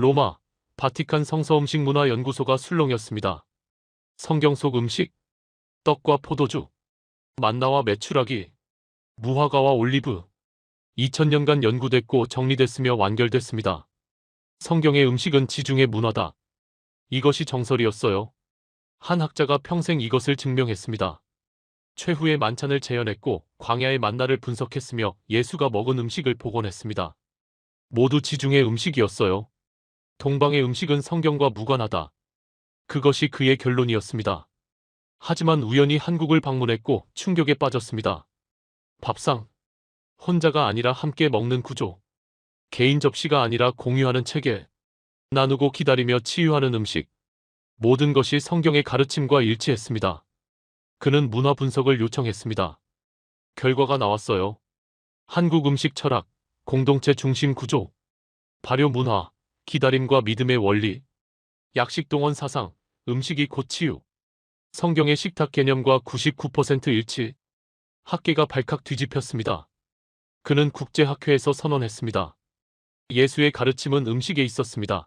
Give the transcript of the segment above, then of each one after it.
로마, 바티칸 성서음식문화연구소가 술렁였습니다. 성경 속 음식, 떡과 포도주, 만나와 메추라기, 무화과와 올리브, 2000년간 연구됐고 정리됐으며 완결됐습니다. 성경의 음식은 지중해 문화다. 이것이 정설이었어요. 한 학자가 평생 이것을 증명했습니다. 최후의 만찬을 재현했고 광야의 만나를 분석했으며 예수가 먹은 음식을 복원했습니다. 모두 지중해 음식이었어요. 동방의 음식은 성경과 무관하다. 그것이 그의 결론이었습니다. 하지만 우연히 한국을 방문했고 충격에 빠졌습니다. 밥상, 혼자가 아니라 함께 먹는 구조, 개인 접시가 아니라 공유하는 체계, 나누고 기다리며 치유하는 음식, 모든 것이 성경의 가르침과 일치했습니다. 그는 문화 분석을 요청했습니다. 결과가 나왔어요. 한국 음식 철학, 공동체 중심 구조, 발효 문화, 기다림과 믿음의 원리, 약식 동원 사상, 음식이 곧 치유, 성경의 식탁 개념과 99% 일치, 학계가 발칵 뒤집혔습니다. 그는 국제학회에서 선언했습니다. 예수의 가르침은 음식에 있었습니다.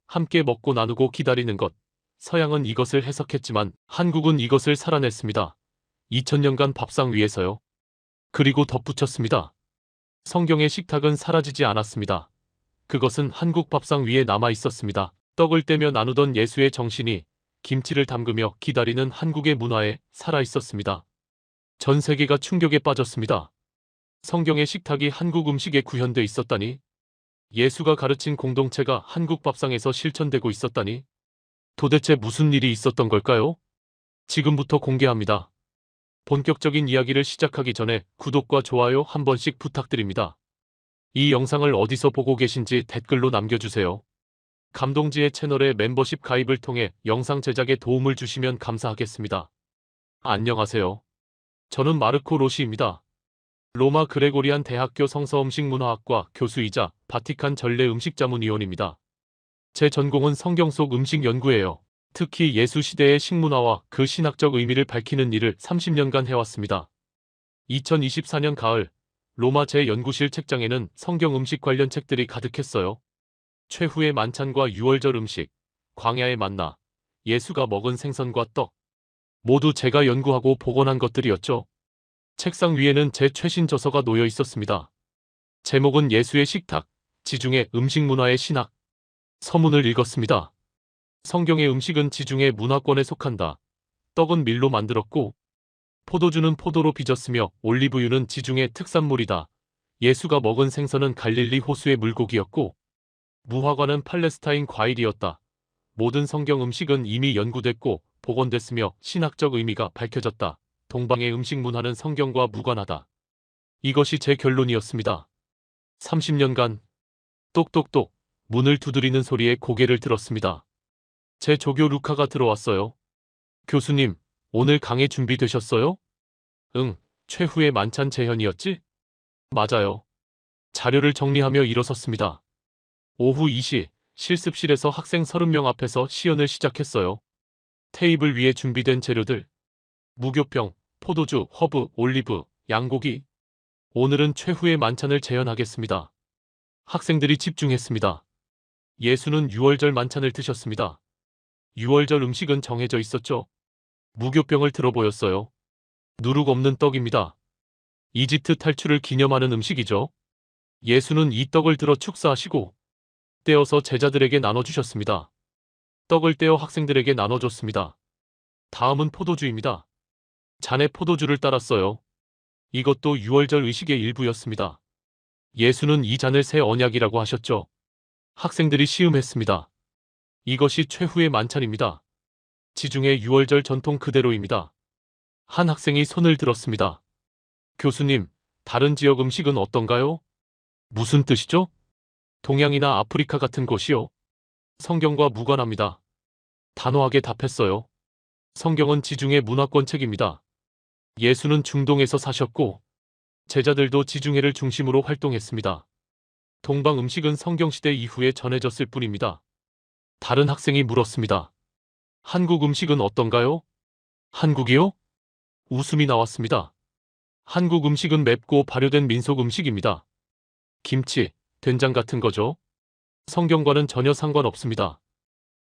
함께 먹고 나누고 기다리는 것. 서양은 이것을 해석했지만 한국은 이것을 살아냈습니다. 2000년간 밥상 위에서요. 그리고 덧붙였습니다. 성경의 식탁은 사라지지 않았습니다. 그것은 한국 밥상 위에 남아 있었습니다. 떡을 떼며 나누던 예수의 정신이 김치를 담그며 기다리는 한국의 문화에 살아 있었습니다. 전 세계가 충격에 빠졌습니다. 성경의 식탁이 한국 음식에 구현돼 있었다니, 예수가 가르친 공동체가 한국 밥상에서 실천되고 있었다니, 도대체 무슨 일이 있었던 걸까요? 지금부터 공개합니다. 본격적인 이야기를 시작하기 전에 구독과 좋아요 한 번씩 부탁드립니다. 이 영상을 어디서 보고 계신지 댓글로 남겨주세요. 감동지의 채널의 멤버십 가입을 통해 영상 제작에 도움을 주시면 감사하겠습니다. 안녕하세요. 저는 마르코 로시입니다. 로마 그레고리안 대학교 성서음식문화학과 교수이자 바티칸 전례음식자문위원입니다. 제 전공은 성경 속 음식 연구예요. 특히 예수 시대의 식문화와 그 신학적 의미를 밝히는 일을 30년간 해왔습니다. 2024년 가을, 로마 제 연구실 책장에는 성경 음식 관련 책들이 가득했어요. 최후의 만찬과 유월절 음식, 광야의 만나, 예수가 먹은 생선과 떡. 모두 제가 연구하고 복원한 것들이었죠. 책상 위에는 제 최신 저서가 놓여 있었습니다. 제목은 예수의 식탁, 지중해 음식 문화의 신학. 서문을 읽었습니다. 성경의 음식은 지중해 문화권에 속한다. 떡은 밀로 만들었고, 포도주는 포도로 빚었으며 올리브유는 지중해 특산물이다. 예수가 먹은 생선은 갈릴리 호수의 물고기였고, 무화과는 팔레스타인 과일이었다. 모든 성경 음식은 이미 연구됐고 복원됐으며 신학적 의미가 밝혀졌다. 동방의 음식 문화는 성경과 무관하다. 이것이 제 결론이었습니다. 30년간 똑똑똑 문을 두드리는 소리에 고개를 들었습니다. 제 조교 루카가 들어왔어요. 교수님, 오늘 강의 준비되셨어요? 응, 최후의 만찬 재현이었지? 맞아요. 자료를 정리하며 일어섰습니다. 오후 2시, 실습실에서 학생 30명 앞에서 시연을 시작했어요. 테이블 위에 준비된 재료들, 무교병, 포도주, 허브, 올리브, 양고기. 오늘은 최후의 만찬을 재현하겠습니다. 학생들이 집중했습니다. 예수는 유월절 만찬을 드셨습니다. 유월절 음식은 정해져 있었죠. 무교병을 들어보였어요. 누룩 없는 떡입니다. 이집트 탈출을 기념하는 음식이죠. 예수는 이 떡을 들어 축사하시고 떼어서 제자들에게 나눠주셨습니다. 떡을 떼어 학생들에게 나눠줬습니다. 다음은 포도주입니다. 잔에 포도주를 따랐어요. 이것도 유월절 의식의 일부였습니다. 예수는 이 잔을 새 언약이라고 하셨죠. 학생들이 시음했습니다. 이것이 최후의 만찬입니다. 지중해 유월절 전통 그대로입니다. 한 학생이 손을 들었습니다. 교수님, 다른 지역 음식은 어떤가요? 무슨 뜻이죠? 동양이나 아프리카 같은 곳이요? 성경과 무관합니다. 단호하게 답했어요. 성경은 지중해 문화권 책입니다. 예수는 중동에서 사셨고 제자들도 지중해를 중심으로 활동했습니다. 동방 음식은 성경시대 이후에 전해졌을 뿐입니다. 다른 학생이 물었습니다. 한국 음식은 어떤가요? 한국이요? 웃음이 나왔습니다. 한국 음식은 맵고 발효된 민속 음식입니다. 김치, 된장 같은 거죠. 성경과는 전혀 상관없습니다.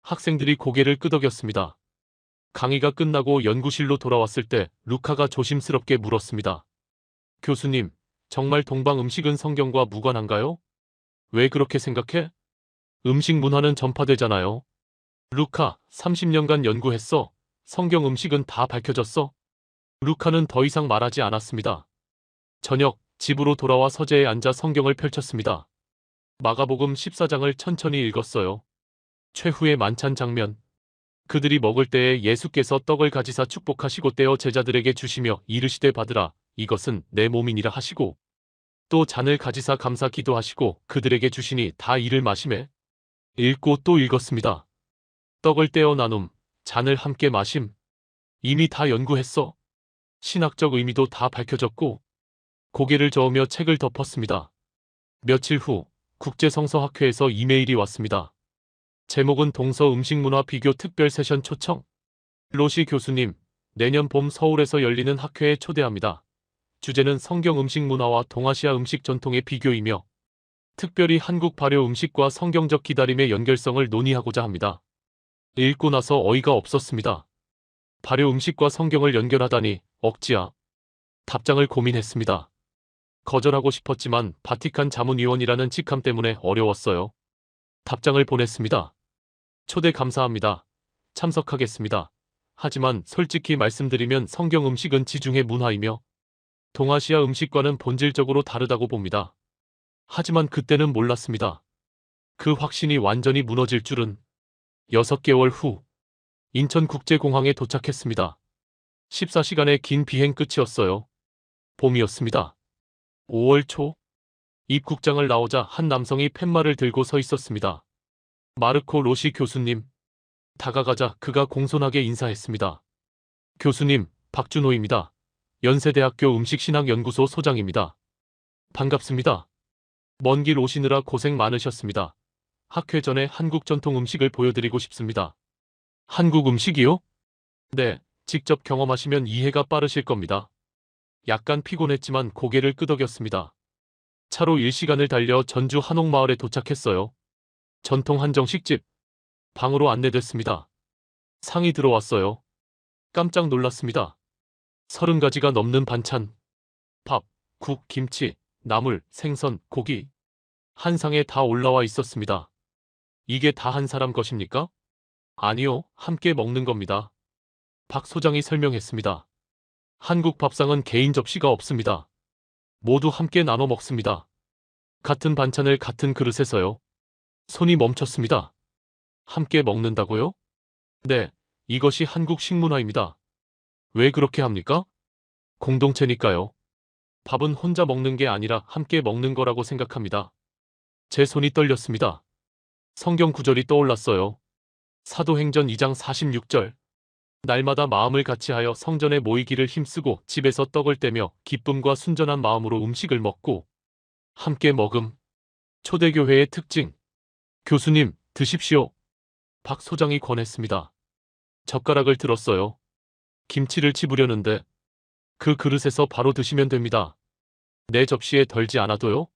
학생들이 고개를 끄덕였습니다. 강의가 끝나고 연구실로 돌아왔을 때 루카가 조심스럽게 물었습니다. 교수님, 정말 동방 음식은 성경과 무관한가요? 왜 그렇게 생각해? 음식 문화는 전파되잖아요. 루카, 30년간 연구했어. 성경 음식은 다 밝혀졌어. 루카는 더 이상 말하지 않았습니다. 저녁, 집으로 돌아와 서재에 앉아 성경을 펼쳤습니다. 마가복음 14장을 천천히 읽었어요. 최후의 만찬 장면. 그들이 먹을 때에 예수께서 떡을 가지사 축복하시고 떼어 제자들에게 주시며 이르시되 받으라, 이것은 내 몸이니라 하시고, 또 잔을 가지사 감사 기도하시고 그들에게 주시니 다 이를 마시매. 읽고 또 읽었습니다. 떡을 떼어 나눔, 잔을 함께 마심. 이미 다 연구했어. 신학적 의미도 다 밝혀졌고. 고개를 저으며 책을 덮었습니다. 며칠 후 국제성서학회에서 이메일이 왔습니다. 제목은 동서 음식문화 비교 특별 세션 초청. 로시 교수님, 내년 봄 서울에서 열리는 학회에 초대합니다. 주제는 성경 음식 문화와 동아시아 음식 전통의 비교이며 특별히 한국 발효 음식과 성경적 기다림의 연결성을 논의하고자 합니다. 읽고 나서 어이가 없었습니다. 발효 음식과 성경을 연결하다니 억지야. 답장을 고민했습니다. 거절하고 싶었지만 바티칸 자문위원이라는 직함 때문에 어려웠어요. 답장을 보냈습니다. 초대 감사합니다. 참석하겠습니다. 하지만 솔직히 말씀드리면 성경 음식은 지중해 문화이며 동아시아 음식과는 본질적으로 다르다고 봅니다. 하지만 그때는 몰랐습니다. 그 확신이 완전히 무너질 줄은. 6개월 후 인천국제공항에 도착했습니다. 14시간의 긴 비행 끝이었어요. 봄이었습니다. 5월 초 입국장을 나오자 한 남성이 팻말을 들고 서 있었습니다. 마르코 로시 교수님. 다가가자 그가 공손하게 인사했습니다. 교수님, 박준호입니다. 연세대학교 음식신학연구소 소장입니다. 반갑습니다. 먼 길 오시느라 고생 많으셨습니다. 학회 전에 한국 전통 음식을 보여드리고 싶습니다. 한국 음식이요? 네, 직접 경험하시면 이해가 빠르실 겁니다. 약간 피곤했지만 고개를 끄덕였습니다. 차로 1시간을 달려 전주 한옥마을에 도착했어요. 전통 한정식집. 방으로 안내됐습니다. 상이 들어왔어요. 깜짝 놀랐습니다. 30가지가 넘는 반찬. 밥, 국, 김치, 나물, 생선, 고기. 한 상에 다 올라와 있었습니다. 이게 다 한 사람 것입니까? 아니요, 함께 먹는 겁니다. 박 소장이 설명했습니다. 한국 밥상은 개인 접시가 없습니다. 모두 함께 나눠 먹습니다. 같은 반찬을 같은 그릇에서요. 손이 멈췄습니다. 함께 먹는다고요? 네, 이것이 한국 식문화입니다. 왜 그렇게 합니까? 공동체니까요. 밥은 혼자 먹는 게 아니라 함께 먹는 거라고 생각합니다. 제 손이 떨렸습니다. 성경 구절이 떠올랐어요. 사도행전 2장 46절. 날마다 마음을 같이하여 성전에 모이기를 힘쓰고 집에서 떡을 떼며 기쁨과 순전한 마음으로 음식을 먹고 함께 먹음. 초대교회의 특징. 교수님, 드십시오. 박 소장이 권했습니다. 젓가락을 들었어요. 김치를 집으려는데 그 그릇에서 바로 드시면 됩니다. 내 접시에 덜지 않아도요?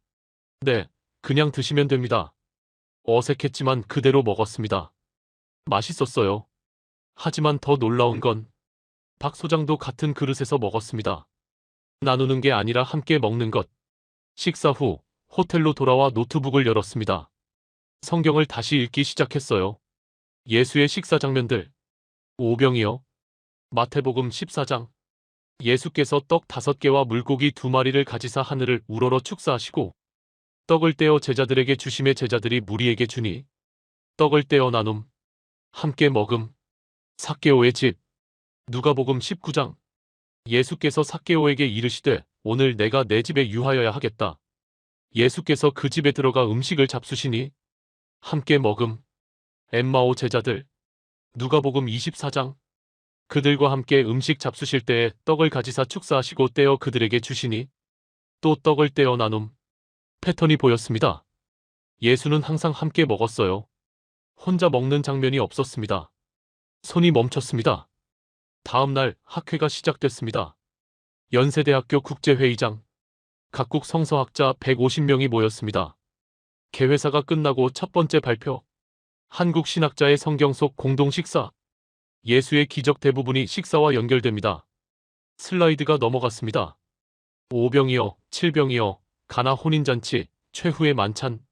네, 그냥 드시면 됩니다. 어색했지만 그대로 먹었습니다. 맛있었어요. 하지만 더 놀라운 건 박 소장도 같은 그릇에서 먹었습니다. 나누는 게 아니라 함께 먹는 것. 식사 후 호텔로 돌아와 노트북을 열었습니다. 성경을 다시 읽기 시작했어요. 예수의 식사 장면들. 오병이어. 마태복음 14장. 예수께서 떡 5개와 물고기 2마리를 가지사 하늘을 우러러 축사하시고 떡을 떼어 제자들에게 주심에 제자들이 무리에게 주니 떡을 떼어 나눔. 함께 먹음. 삭개오의 집. 누가복음 19장. 예수께서 삭개오에게 이르시되 오늘 내가 내 집에 유하여야 하겠다. 예수께서 그 집에 들어가 음식을 잡수시니 함께 먹음. 엠마오 제자들. 누가복음 24장. 그들과 함께 음식 잡수실 때에 떡을 가지사 축사하시고 떼어 그들에게 주시니 또 떡을 떼어 나눔. 패턴이 보였습니다. 예수는 항상 함께 먹었어요. 혼자 먹는 장면이 없었습니다. 손이 멈췄습니다. 다음 날 학회가 시작됐습니다. 연세대학교 국제회의장. 각국 성서학자 150명이 모였습니다. 개회사가 끝나고 첫 번째 발표. 한국 신학자의 성경 속 공동 식사. 예수의 기적 대부분이 식사와 연결됩니다. 슬라이드가 넘어갔습니다. 5병이여, 7병이여, 가나 혼인잔치, 최후의 만찬.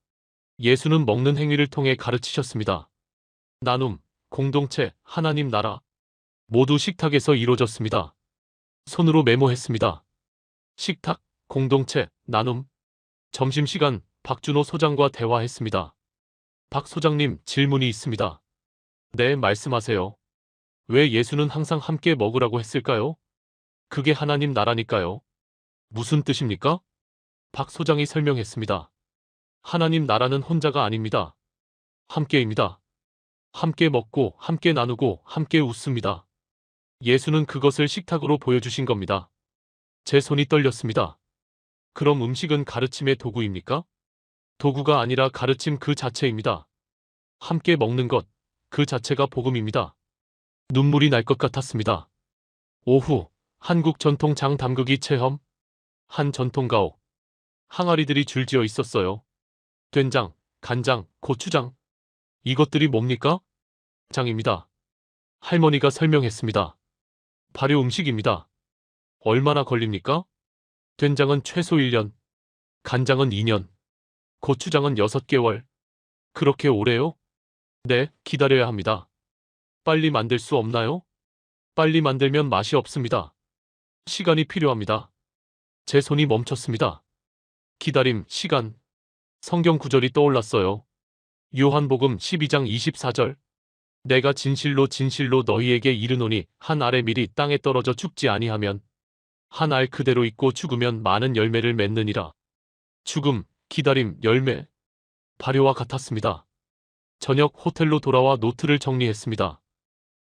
예수는 먹는 행위를 통해 가르치셨습니다. 나눔, 공동체, 하나님 나라. 모두 식탁에서 이루어졌습니다. 손으로 메모했습니다. 식탁, 공동체, 나눔. 점심시간, 박준호 소장과 대화했습니다. 박 소장님, 질문이 있습니다. 네, 말씀하세요. 왜 예수는 항상 함께 먹으라고 했을까요? 그게 하나님 나라니까요. 무슨 뜻입니까? 박 소장이 설명했습니다. 하나님 나라는 혼자가 아닙니다. 함께입니다. 함께 먹고, 함께 나누고, 함께 웃습니다. 예수는 그것을 식탁으로 보여주신 겁니다. 제 손이 떨렸습니다. 그럼 음식은 가르침의 도구입니까? 도구가 아니라 가르침 그 자체입니다. 함께 먹는 것, 그 자체가 복음입니다. 눈물이 날 것 같았습니다. 오후, 한국 전통 장 담그기 체험. 한 전통 가옥. 항아리들이 줄지어 있었어요. 된장, 간장, 고추장. 이것들이 뭡니까? 장입니다. 할머니가 설명했습니다. 발효 음식입니다. 얼마나 걸립니까? 된장은 최소 1년, 간장은 2년, 고추장은 6개월. 그렇게 오래요? 네, 기다려야 합니다. 빨리 만들 수 없나요? 빨리 만들면 맛이 없습니다. 시간이 필요합니다. 제 손이 멈췄습니다. 기다림, 시간. 성경 구절이 떠올랐어요. 요한복음 12장 24절. 내가 진실로 진실로 너희에게 이르노니 한 알의 밀이 땅에 떨어져 죽지 아니하면 한 알 그대로 있고 죽으면 많은 열매를 맺느니라. 죽음, 기다림, 열매. 발효와 같았습니다. 저녁 호텔로 돌아와 노트를 정리했습니다.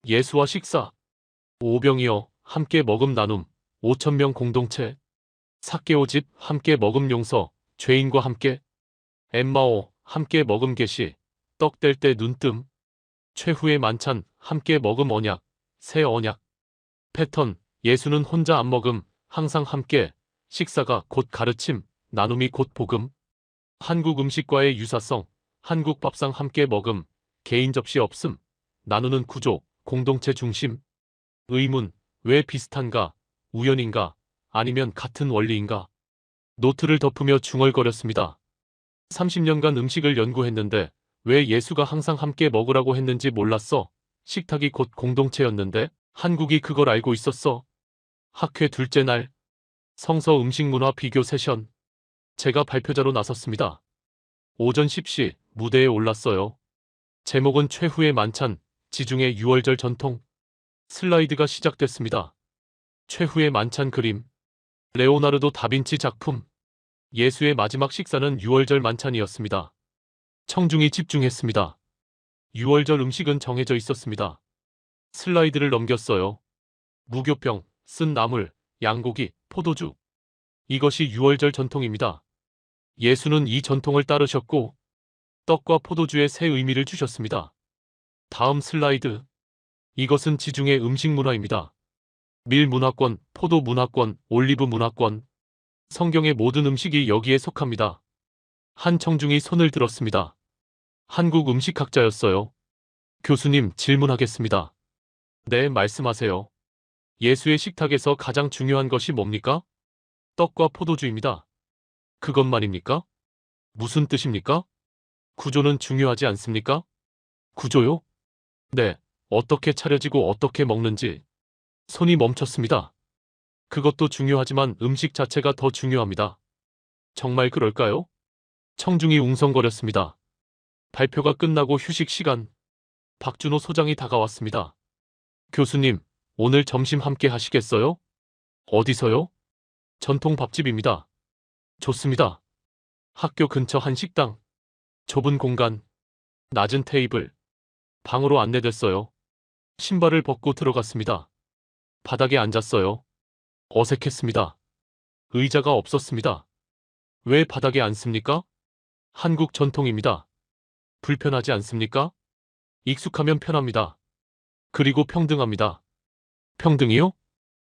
예수와 식사. 5병이여, 함께 먹음 나눔. 5,000명 공동체. 삭개오집, 함께 먹음 용서. 죄인과 함께. 엠마오, 함께 먹음 계시. 떡 뗄 때 눈뜸. 최후의 만찬, 함께 먹음 언약. 새 언약. 패턴, 예수는 혼자 안 먹음. 항상 함께. 식사가 곧 가르침. 나눔이 곧 복음. 한국 음식과의 유사성. 한국 밥상 함께 먹음. 개인 접시 없음. 나누는 구조. 공동체 중심. 의문, 왜 비슷한가? 우연인가? 아니면 같은 원리인가? 노트를 덮으며 중얼거렸습니다. 30년간 음식을 연구했는데 왜 예수가 항상 함께 먹으라고 했는지 몰랐어. 식탁이 곧 공동체였는데 한국이 그걸 알고 있었어. 학회 둘째 날. 성서 음식문화 비교 세션. 제가 발표자로 나섰습니다. 오전 10시 무대에 올랐어요. 제목은 최후의 만찬, 지중해 6월절 전통. 슬라이드가 시작됐습니다. 최후의 만찬 그림. 레오나르도 다빈치 작품. 예수의 마지막 식사는 6월절 만찬이었습니다. 청중이 집중했습니다. 6월절 음식은 정해져 있었습니다. 슬라이드를 넘겼어요. 무교병, 쓴 나물, 양고기, 포도주. 이것이 6월절 전통입니다. 예수는 이 전통을 따르셨고 떡과 포도주에 새 의미를 주셨습니다. 다음 슬라이드. 이것은 지중해 음식 문화입니다. 밀 문화권, 포도 문화권, 올리브 문화권. 성경의 모든 음식이 여기에 속합니다. 한 청중이 손을 들었습니다. 한국 음식학자였어요. 교수님, 질문하겠습니다. 네, 말씀하세요. 예수의 식탁에서 가장 중요한 것이 뭡니까? 떡과 포도주입니다. 그것만입니까? 무슨 뜻입니까? 구조는 중요하지 않습니까? 구조요? 네, 어떻게 차려지고 어떻게 먹는지. 손이 멈췄습니다. 그것도 중요하지만 음식 자체가 더 중요합니다. 정말 그럴까요? 청중이 웅성거렸습니다. 발표가 끝나고 휴식 시간. 박준호 소장이 다가왔습니다. 교수님, 오늘 점심 함께 하시겠어요? 어디서요? 전통 밥집입니다. 좋습니다. 학교 근처 한 식당. 좁은 공간. 낮은 테이블. 방으로 안내됐어요. 신발을 벗고 들어갔습니다. 바닥에 앉았어요. 어색했습니다. 의자가 없었습니다. 왜 바닥에 앉습니까? 한국 전통입니다. 불편하지 않습니까? 익숙하면 편합니다. 그리고 평등합니다. 평등이요?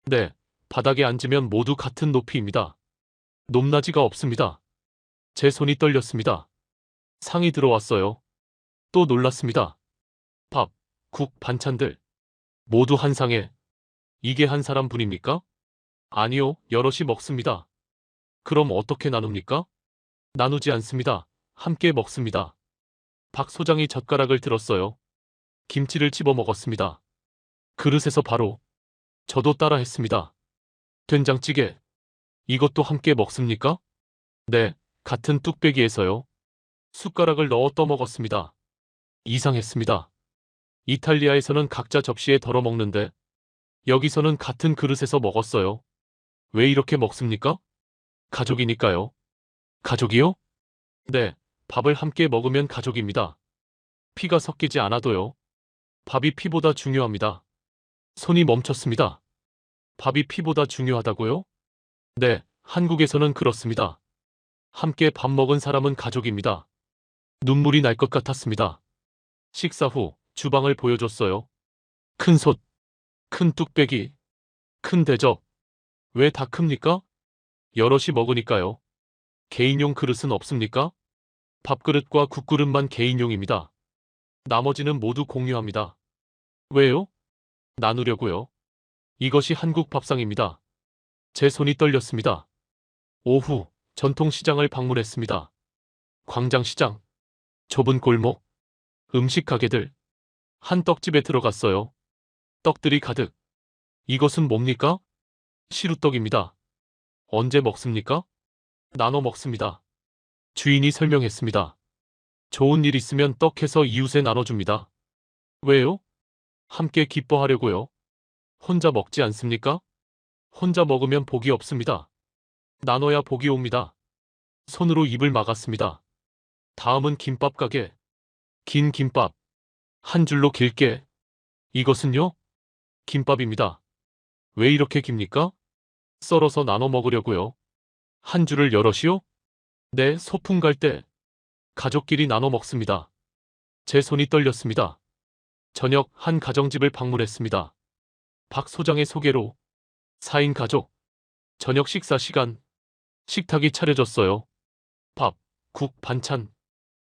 네, 바닥에 앉으면 모두 같은 높이입니다. 높낮이가 없습니다. 제 손이 떨렸습니다. 상이 들어왔어요. 또 놀랐습니다. 밥, 국, 반찬들 모두 한 상에. 이게 한 사람 분입니까? 아니요, 여럿이 먹습니다. 그럼 어떻게 나눕니까? 나누지 않습니다. 함께 먹습니다. 박 소장이 젓가락을 들었어요. 김치를 집어 먹었습니다. 그릇에서 바로. 저도 따라 했습니다. 된장찌개. 이것도 함께 먹습니까? 네, 같은 뚝배기에서요. 숟가락을 넣어 떠먹었습니다. 이상했습니다. 이탈리아에서는 각자 접시에 덜어 먹는데 여기서는 같은 그릇에서 먹었어요. 왜 이렇게 먹습니까? 가족이니까요. 가족이요? 네, 밥을 함께 먹으면 가족입니다. 피가 섞이지 않아도요. 밥이 피보다 중요합니다. 손이 멈췄습니다. 밥이 피보다 중요하다고요? 네, 한국에서는 그렇습니다. 함께 밥 먹은 사람은 가족입니다. 눈물이 날 것 같았습니다. 식사 후 주방을 보여줬어요. 큰 솥, 큰 뚝배기, 큰 대접. 왜 다 큽니까? 여럿이 먹으니까요. 개인용 그릇은 없습니까? 밥그릇과 국그릇만 개인용입니다. 나머지는 모두 공유합니다. 왜요? 나누려고요. 이것이 한국 밥상입니다. 제 손이 떨렸습니다. 오후 전통시장을 방문했습니다. 광장시장, 좁은 골목, 음식 가게들. 한 떡집에 들어갔어요. 떡들이 가득. 이것은 뭡니까? 시루떡입니다. 언제 먹습니까? 나눠 먹습니다. 주인이 설명했습니다. 좋은 일 있으면 떡해서 이웃에 나눠줍니다. 왜요? 함께 기뻐하려고요. 혼자 먹지 않습니까? 혼자 먹으면 복이 없습니다. 나눠야 복이 옵니다. 손으로 입을 막았습니다. 다음은 김밥 가게. 긴 김밥. 한 줄로 길게. 이것은요? 김밥입니다. 왜 이렇게 깁니까? 썰어서 나눠 먹으려고요. 한 줄을 여럿이요? 네, 소풍 갈 때. 가족끼리 나눠 먹습니다. 제 손이 떨렸습니다. 저녁 한 가정집을 방문했습니다. 박 소장의 소개로 4인 가족. 저녁 식사 시간. 식탁이 차려졌어요. 밥, 국, 반찬.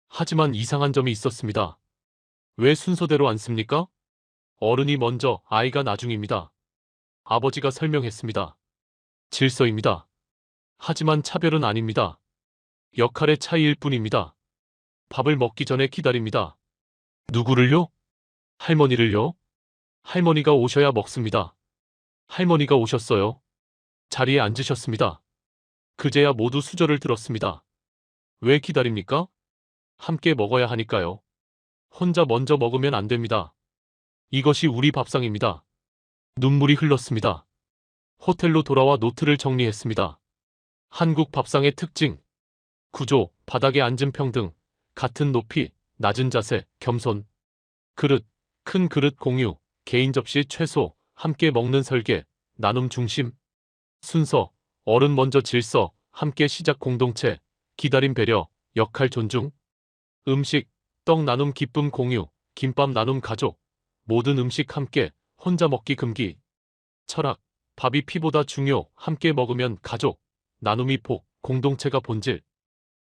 하지만 이상한 점이 있었습니다. 왜 순서대로 앉습니까? 어른이 먼저, 아이가 나중입니다. 아버지가 설명했습니다. 질서입니다. 하지만 차별은 아닙니다. 역할의 차이일 뿐입니다. 밥을 먹기 전에 기다립니다. 누구를요? 할머니를요? 할머니가 오셔야 먹습니다. 할머니가 오셨어요. 자리에 앉으셨습니다. 그제야 모두 수저를 들었습니다. 왜 기다립니까? 함께 먹어야 하니까요. 혼자 먼저 먹으면 안 됩니다. 이것이 우리 밥상입니다. 눈물이 흘렀습니다. 호텔로 돌아와 노트를 정리했습니다. 한국 밥상의 특징. 구조, 바닥에 앉은 평등, 같은 높이, 낮은 자세, 겸손. 그릇, 큰 그릇 공유, 개인 접시 최소, 함께 먹는 설계, 나눔 중심. 순서, 어른 먼저 질서, 함께 시작 공동체, 기다림 배려, 역할 존중. 음식, 떡 나눔 기쁨 공유, 김밥 나눔 가족. 모든 음식 함께, 혼자 먹기 금기. 철학, 밥이 피보다 중요, 함께 먹으면 가족. 나눔이 복, 공동체가 본질.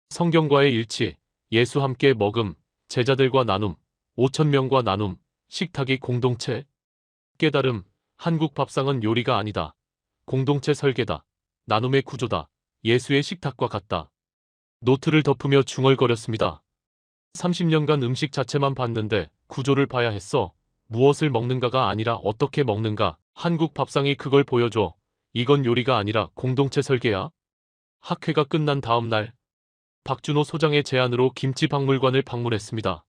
성경과의 일치, 예수 함께 먹음, 제자들과 나눔, 5,000명과 나눔, 식탁이 공동체. 깨달음, 한국 밥상은 요리가 아니다. 공동체 설계다. 나눔의 구조다. 예수의 식탁과 같다. 노트를 덮으며 중얼거렸습니다. 30년간 음식 자체만 봤는데 구조를 봐야 했어. 무엇을 먹는가가 아니라 어떻게 먹는가. 한국 밥상이 그걸 보여줘. 이건 요리가 아니라 공동체 설계야. 학회가 끝난 다음 날 박준호 소장의 제안으로 김치박물관을 방문했습니다.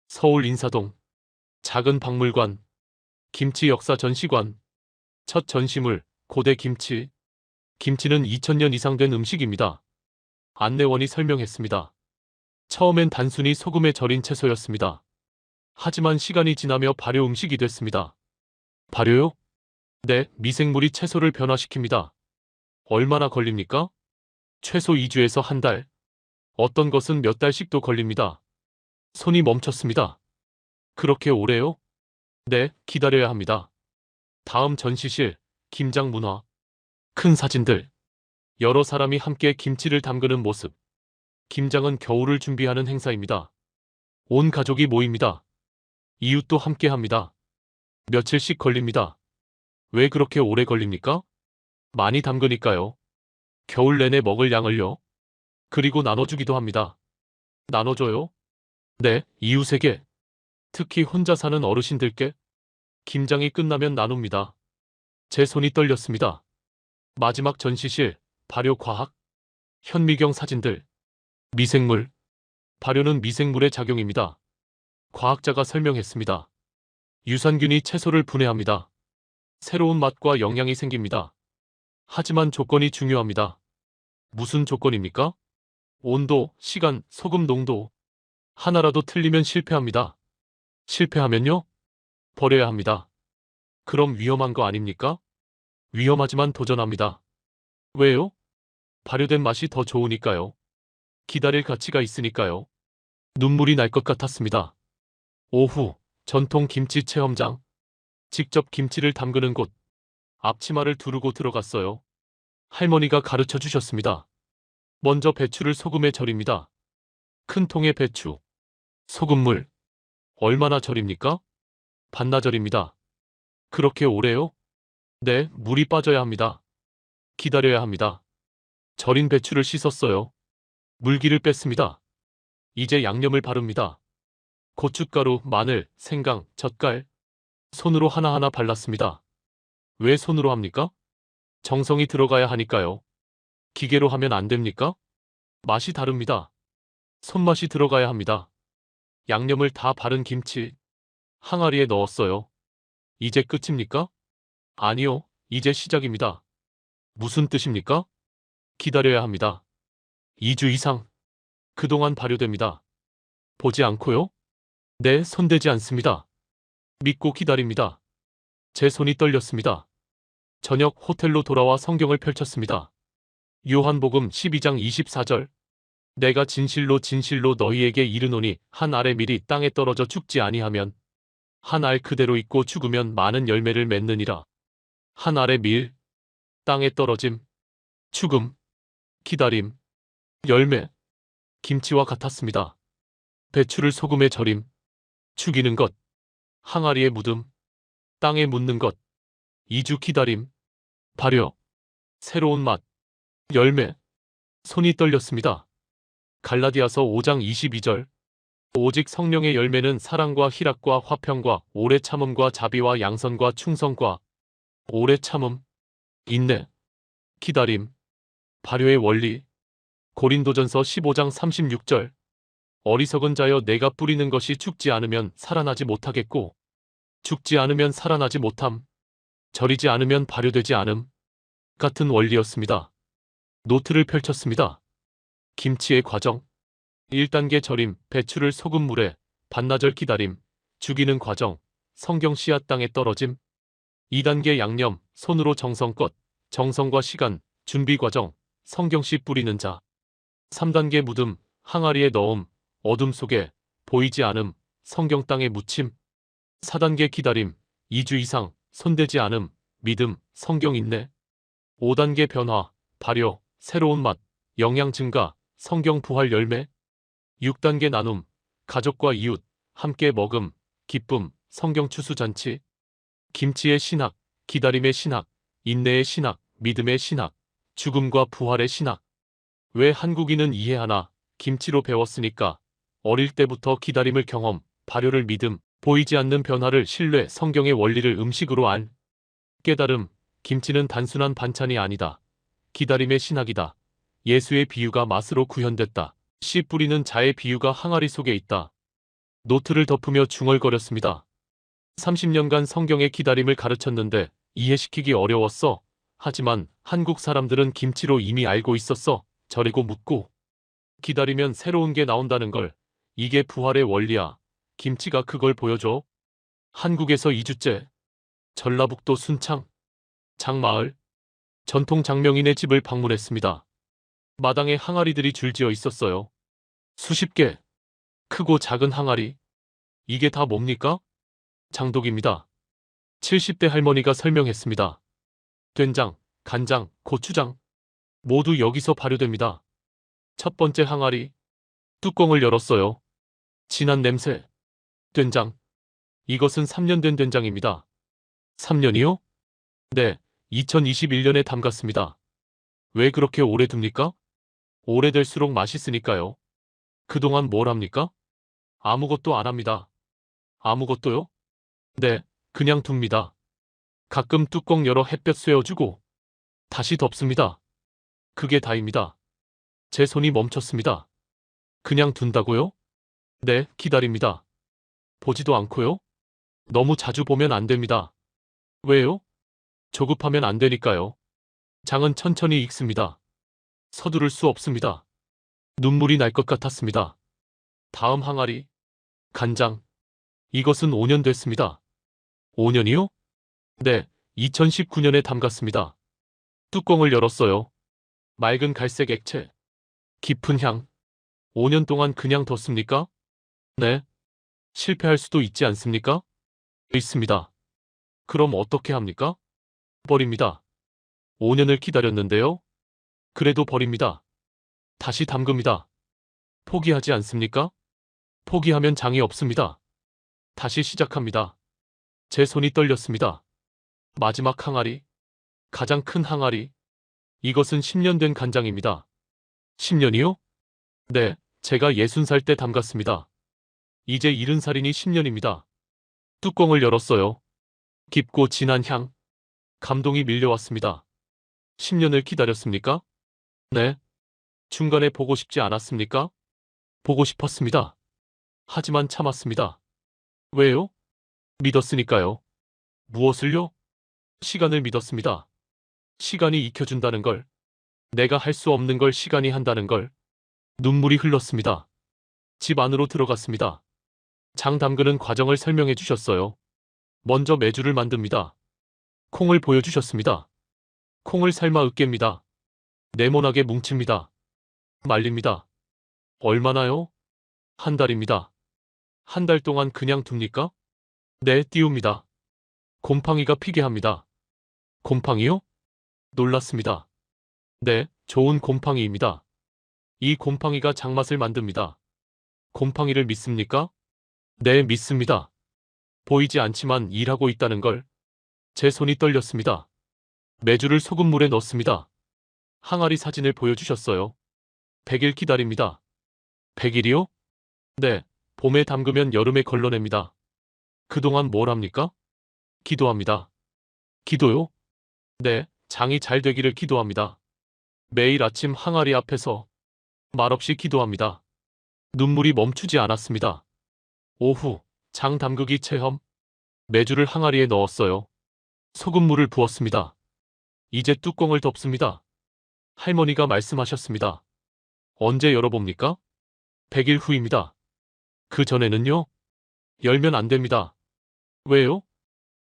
서울 인사동 작은 박물관, 김치 역사 전시관. 첫 전시물, 고대 김치. 김치는 2000년 이상 된 음식입니다. 안내원이 설명했습니다. 처음엔 단순히 소금에 절인 채소였습니다. 하지만 시간이 지나며 발효 음식이 됐습니다. 발효요? 네, 미생물이 채소를 변화시킵니다. 얼마나 걸립니까? 최소 2주에서 한 달. 어떤 것은 몇 달씩도 걸립니다. 손이 멈췄습니다. 그렇게 오래요? 네, 기다려야 합니다. 다음 전시실, 김장 문화. 큰 사진들. 여러 사람이 함께 김치를 담그는 모습. 김장은 겨울을 준비하는 행사입니다. 온 가족이 모입니다. 이웃도 함께 합니다. 며칠씩 걸립니다. 왜 그렇게 오래 걸립니까? 많이 담그니까요. 겨울 내내 먹을 양을요. 그리고 나눠주기도 합니다. 나눠줘요? 네, 이웃에게. 특히 혼자 사는 어르신들께. 김장이 끝나면 나눕니다. 제 손이 떨렸습니다. 마지막 전시실, 발효과학, 현미경 사진들, 미생물. 발효는 미생물의 작용입니다. 과학자가 설명했습니다. 유산균이 채소를 분해합니다. 새로운 맛과 영양이 생깁니다. 하지만 조건이 중요합니다. 무슨 조건입니까? 온도, 시간, 소금 농도. 하나라도 틀리면 실패합니다. 실패하면요? 버려야 합니다. 그럼 위험한 거 아닙니까? 위험하지만 도전합니다. 왜요? 발효된 맛이 더 좋으니까요. 기다릴 가치가 있으니까요. 눈물이 날 것 같았습니다. 오후, 전통 김치 체험장. 직접 김치를 담그는 곳. 앞치마를 두르고 들어갔어요. 할머니가 가르쳐 주셨습니다. 먼저 배추를 소금에 절입니다. 큰 통에 배추, 소금물. 얼마나 절입니까? 반나절입니다. 그렇게 오래요? 네, 물이 빠져야 합니다. 기다려야 합니다. 절인 배추를 씻었어요. 물기를 뺐습니다. 이제 양념을 바릅니다. 고춧가루, 마늘, 생강, 젓갈. 손으로 하나하나 발랐습니다. 왜 손으로 합니까? 정성이 들어가야 하니까요. 기계로 하면 안 됩니까? 맛이 다릅니다. 손맛이 들어가야 합니다. 양념을 다 바른 김치 항아리에 넣었어요. 이제 끝입니까? 아니요, 이제 시작입니다. 무슨 뜻입니까? 기다려야 합니다. 2주 이상. 그동안 발효됩니다. 보지 않고요? 네, 손대지 않습니다. 믿고 기다립니다. 제 손이 떨렸습니다. 저녁 호텔로 돌아와 성경을 펼쳤습니다. 요한복음 12장 24절. 내가 진실로 진실로 너희에게 이르노니 한 알의 밀이 땅에 떨어져 죽지 아니하면 한 알 그대로 있고 죽으면 많은 열매를 맺느니라. 한 알의 밀, 땅에 떨어짐, 죽음, 기다림, 열매. 김치와 같았습니다. 배추를 소금에 절임, 죽이는 것, 항아리에 묻음, 땅에 묻는 것, 2주 기다림, 발효, 새로운 맛, 열매. 손이 떨렸습니다. 갈라디아서 5장 22절. 오직 성령의 열매는 사랑과 희락과 화평과 오래 참음과 자비와 양선과 충성과 오래 참음, 인내, 기다림, 발효의 원리. 고린도전서 15장 36절. 어리석은 자여 내가 뿌리는 것이 죽지 않으면 살아나지 못하겠고 죽지 않으면 살아나지 못함. 절이지 않으면 발효되지 않음. 같은 원리였습니다. 노트를 펼쳤습니다. 김치의 과정. 1단계 절임, 배추를 소금물에, 반나절 기다림, 죽이는 과정, 성경 씨앗 땅에 떨어짐. 2단계 양념, 손으로 정성껏, 정성과 시간, 준비 과정, 성경 씨 뿌리는 자. 3단계 묻음, 항아리에 넣음, 어둠 속에, 보이지 않음, 성경 땅에 묻힘. 4단계 기다림, 2주 이상, 손대지 않음, 믿음, 성경 인내. 5단계 변화, 발효, 새로운 맛, 영양 증가, 성경 부활 열매. 6단계 나눔, 가족과 이웃, 함께 먹음, 기쁨, 성경 추수잔치. 김치의 신학, 기다림의 신학, 인내의 신학, 믿음의 신학, 죽음과 부활의 신학. 왜 한국인은 이해하나? 김치로 배웠으니까. 어릴 때부터 기다림을 경험, 발효를 믿음, 보이지 않는 변화를 신뢰, 성경의 원리를 음식으로 안. 깨달음, 김치는 단순한 반찬이 아니다. 기다림의 신학이다. 예수의 비유가 맛으로 구현됐다. 씨 뿌리는 자의 비유가 항아리 속에 있다. 노트를 덮으며 중얼거렸습니다. 30년간 성경의 기다림을 가르쳤는데 이해시키기 어려웠어. 하지만 한국 사람들은 김치로 이미 알고 있었어. 절이고 묻고 기다리면 새로운 게 나온다는 걸. 이게 부활의 원리야. 김치가 그걸 보여줘. 한국에서 2주째. 전라북도 순창 장마을 전통 장명인의 집을 방문했습니다. 마당에 항아리들이 줄지어 있었어요. 수십 개. 크고 작은 항아리. 이게 다 뭡니까? 장독입니다. 70대 할머니가 설명했습니다. 된장, 간장, 고추장. 모두 여기서 발효됩니다. 첫 번째 항아리, 뚜껑을 열었어요. 진한 냄새. 된장. 이것은 3년 된 된장입니다. 3년이요? 네, 2021년에 담갔습니다. 왜 그렇게 오래 둡니까? 오래될수록 맛있으니까요. 그동안 뭘 합니까? 아무것도 안 합니다. 아무것도요? 네, 그냥 둡니다. 가끔 뚜껑 열어 햇볕 쐬어주고 다시 덮습니다. 그게 다입니다. 제 손이 멈췄습니다. 그냥 둔다고요? 네, 기다립니다. 보지도 않고요? 너무 자주 보면 안 됩니다. 왜요? 조급하면 안 되니까요. 장은 천천히 익습니다. 서두를 수 없습니다. 눈물이 날 것 같았습니다. 다음 항아리. 간장. 이것은 5년 됐습니다. 5년이요? 네, 2019년에 담갔습니다. 뚜껑을 열었어요. 맑은 갈색 액체. 깊은 향. 5년 동안 그냥 뒀습니까? 네. 실패할 수도 있지 않습니까? 있습니다. 그럼 어떻게 합니까? 버립니다. 5년을 기다렸는데요. 그래도 버립니다. 다시 담급니다. 포기하지 않습니까? 포기하면 장이 없습니다. 다시 시작합니다. 제 손이 떨렸습니다. 마지막 항아리. 가장 큰 항아리. 이것은 10년 된 간장입니다. 10년이요? 네, 제가 60살 때 담갔습니다. 이제 70살이니 10년입니다. 뚜껑을 열었어요. 깊고 진한 향. 감동이 밀려왔습니다. 10년을 기다렸습니까? 네. 중간에 보고 싶지 않았습니까? 보고 싶었습니다. 하지만 참았습니다. 왜요? 믿었으니까요. 무엇을요? 시간을 믿었습니다. 시간이 익혀준다는 걸. 내가 할 수 없는 걸 시간이 한다는 걸. 눈물이 흘렀습니다. 집 안으로 들어갔습니다. 장 담그는 과정을 설명해 주셨어요. 먼저 메주를 만듭니다. 콩을 보여주셨습니다. 콩을 삶아 으깹니다. 네모나게 뭉칩니다. 말립니다. 얼마나요? 한 달입니다. 한 달 동안 그냥 둡니까? 네, 띄웁니다. 곰팡이가 피게 합니다. 곰팡이요? 놀랐습니다. 네, 좋은 곰팡이입니다. 이 곰팡이가 장맛을 만듭니다. 곰팡이를 믿습니까? 네, 믿습니다. 보이지 않지만 일하고 있다는 걸. 제 손이 떨렸습니다. 메주를 소금물에 넣습니다. 항아리 사진을 보여주셨어요. 100일 기다립니다. 100일이요? 네, 봄에 담그면 여름에 걸러냅니다. 그동안 뭘 합니까? 기도합니다. 기도요? 네, 장이 잘 되기를 기도합니다. 매일 아침 항아리 앞에서 말없이 기도합니다. 눈물이 멈추지 않았습니다. 오후, 장 담그기 체험. 메주를 항아리에 넣었어요. 소금물을 부었습니다. 이제 뚜껑을 덮습니다. 할머니가 말씀하셨습니다. 언제 열어봅니까? 100일 후입니다. 그 전에는요? 열면 안 됩니다. 왜요?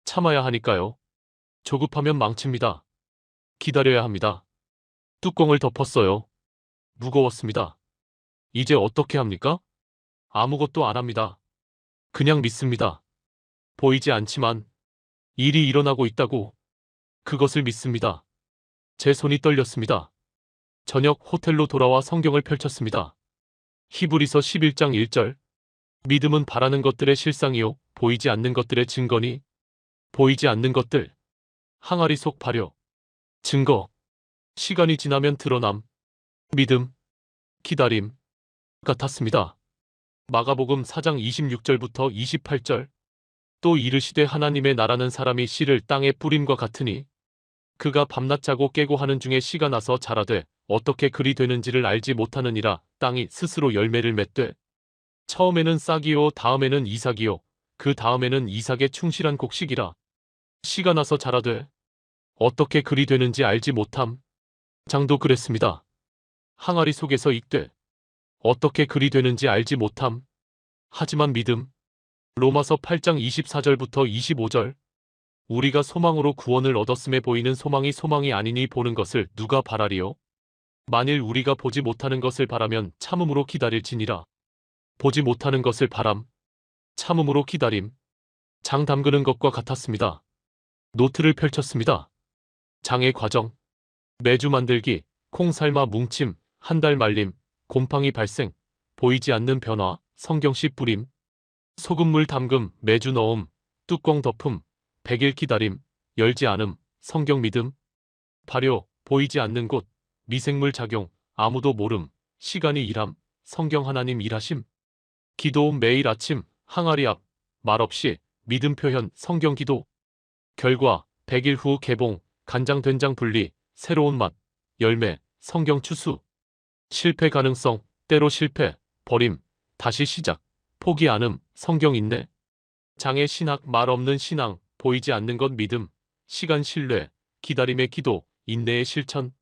참아야 하니까요. 조급하면 망칩니다. 기다려야 합니다. 뚜껑을 덮었어요. 무거웠습니다. 이제 어떻게 합니까? 아무것도 안 합니다. 그냥 믿습니다. 보이지 않지만 일이 일어나고 있다고 그것을 믿습니다. 제 손이 떨렸습니다. 저녁 호텔로 돌아와 성경을 펼쳤습니다. 히브리서 11장 1절. 믿음은 바라는 것들의 실상이요 보이지 않는 것들의 증거니. 보이지 않는 것들. 항아리 속 발효. 증거. 시간이 지나면 드러남. 믿음. 기다림. 같았습니다. 마가복음 4장 26절부터 28절. 또 이르시되 하나님의 나라는 사람이 씨를 땅에 뿌림과 같으니 그가 밤낮 자고 깨고 하는 중에 씨가 나서 자라되 어떻게 그리 되는지를 알지 못하느니라. 땅이 스스로 열매를 맺되 처음에는 싹이요 다음에는 이삭이요 그 다음에는 이삭의 충실한 곡식이라. 씨가 나서 자라되 어떻게 그리 되는지 알지 못함. 장도 그랬습니다. 항아리 속에서 익되 어떻게 그리 되는지 알지 못함. 하지만 믿음. 로마서 8장 24절부터 25절. 우리가 소망으로 구원을 얻었음에 보이는 소망이 소망이 아니니 보는 것을 누가 바라리요? 만일 우리가 보지 못하는 것을 바라면 참음으로 기다릴지니라. 보지 못하는 것을 바람. 참음으로 기다림. 장 담그는 것과 같았습니다. 노트를 펼쳤습니다. 장의 과정. 메주 만들기, 콩 삶아 뭉침, 한 달 말림, 곰팡이 발생, 보이지 않는 변화, 성경씨 뿌림, 소금물 담금, 매주 넣음, 뚜껑 덮음, 100일 기다림, 열지 않음, 성경 믿음, 발효, 보이지 않는 곳, 미생물 작용, 아무도 모름, 시간이 일함, 성경 하나님 일하심, 기도음 매일 아침, 항아리 앞, 말없이, 믿음 표현, 성경 기도, 결과, 100일 후 개봉, 간장 된장 분리, 새로운 맛, 열매, 성경 추수, 실패 가능성, 때로 실패, 버림, 다시 시작, 포기 않음, 성경 인내, 장애 신학, 말 없는 신앙, 보이지 않는 것 믿음, 시간 신뢰, 기다림의 기도, 인내의 실천.